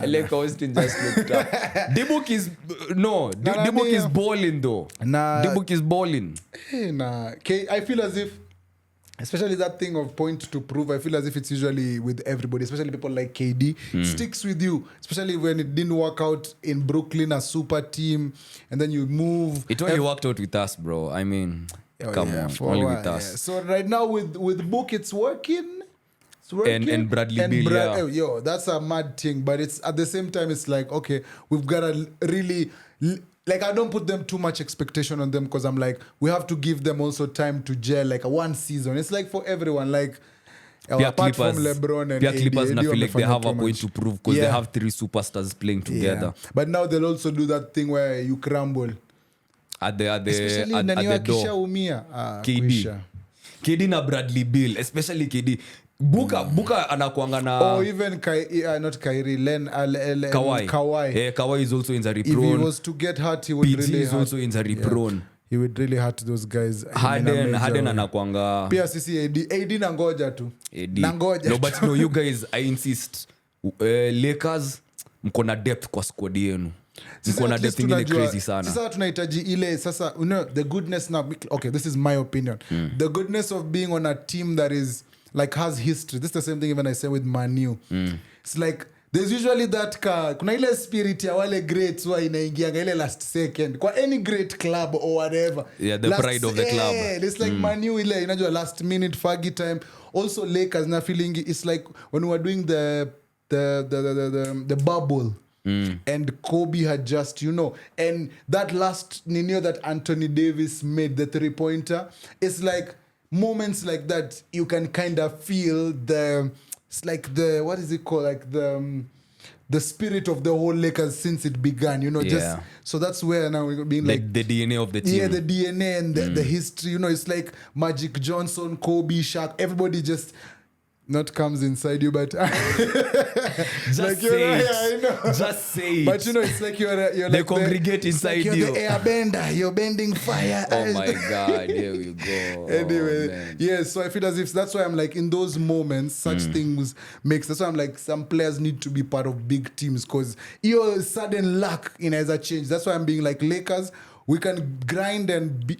Like Austin just looked up. D-Book is balling though. D-Book is balling. I feel as if, especially that thing of point to prove, I feel as if it's usually with everybody, especially people like KD. Sticks with you, especially when it didn't work out in Brooklyn, a super team, and then you move. It only worked out with us, bro. I mean, come on, only with us. Yeah. So right now with Book, it's working. And Bradley Beal, yo, that's a mad thing, but it's at the same time it's like, okay, we've got to really, like, I don't put them too much expectation on them because I'm like, we have to give them also time to gel, like a one season. It's like for everyone, like apart from LeBron and Clippers, I feel like they have a point to prove because they have 3 superstars playing together. But now they'll also do that thing where you crumble at the door. KD na Bradley Beal, especially KD. Buka anakuanga na even not Kyrie, Kawhi. Kawhi is also injury prone. If he was to get hurt, he would really is also injury prone. He would really hurt those guys. Harden anakuanga pia sisi AD na ngoja tu. No, but no, you guys, I insist. Lakers mko na depth kwa squad yenu. Mko na depth ingine crazy sana. Sasa tunahitaji ile sasa, the goodness now. Okay, this is my opinion. The goodness of being on a team that is like has history. This is the same thing even I say with Man U. It's like there's usually that kuna ile spirit ya wale greats who inaingianga ile last second kwa any great club or whatever. Yeah, the pride of the club. It's like Man U ile inajua last minute faggy time. Also Lakers na feeling it's like when we were doing the bubble. And Kobe had just, and that last Nino that Anthony Davis made, the 3-pointer, it's like moments like that you can kind of feel it's like what is it called, like the spirit of the whole Lakers since it began, just so that's where now we're being like the DNA of the team. The DNA and the history, it's like Magic Johnson, Kobe, Shaq, everybody just not comes inside you, but just like say it. I know. Just say it. But it's like you're they like congregate inside you're you. the airbender. You're bending fire. Oh my God! Here we go. Anyway, so I feel as if that's why I'm like in those moments, such things makes. That's why I'm like some players need to be part of big teams because your sudden luck has a change. That's why I'm being like Lakers. We can grind and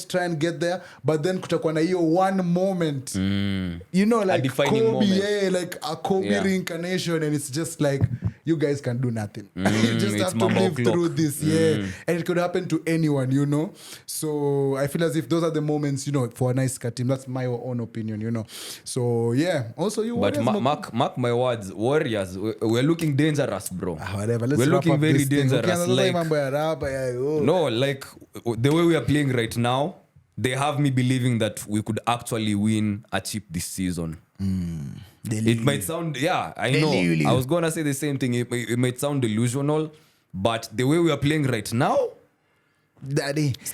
try and get there, but then kutakuwa na hiyo one moment, like Kobe, like a Kobe reincarnation, and it's just like you guys can do nothing. You just have to live through this, and it could happen to anyone, So I feel as if those are the moments, for a nice team. That's my own opinion, So yeah, also you. But mark my words, Warriors, we're looking dangerous, bro. Whatever. We're looking very dangerous. Like the way we are playing right now, they have me believing that we could actually win a chip this season. It might sound, I know. I was gonna say the same thing. It might sound delusional, but the way we are playing right now, Daddy, this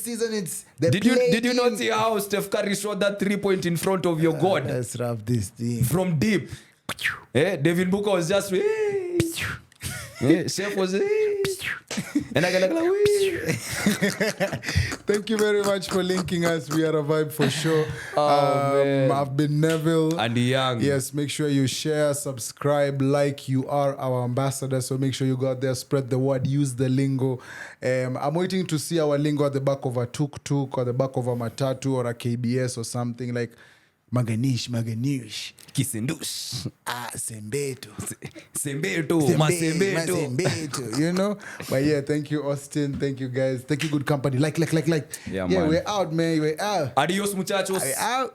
season it's the did you not see how Steph Curry shot that 3-point in front of your God? Let's wrap this thing from deep. Devin Booker was just Chef was and I got Thank you very much for linking us. We are a vibe for sure. I've been Neville and Young. Yes, make sure you share, subscribe, like. You are our ambassador, so make sure you go out there, spread the word, use the lingo. I'm waiting to see our lingo at the back of a tuk-tuk or the back of a matatu or a KBS or something like Maganish, Kisindush. Sembeto, Masembeto. But yeah, thank you, Austin. Thank you, guys. Thank you, good company. Like. Yeah, man. We're out, man. We're out. Adios, muchachos. We're out.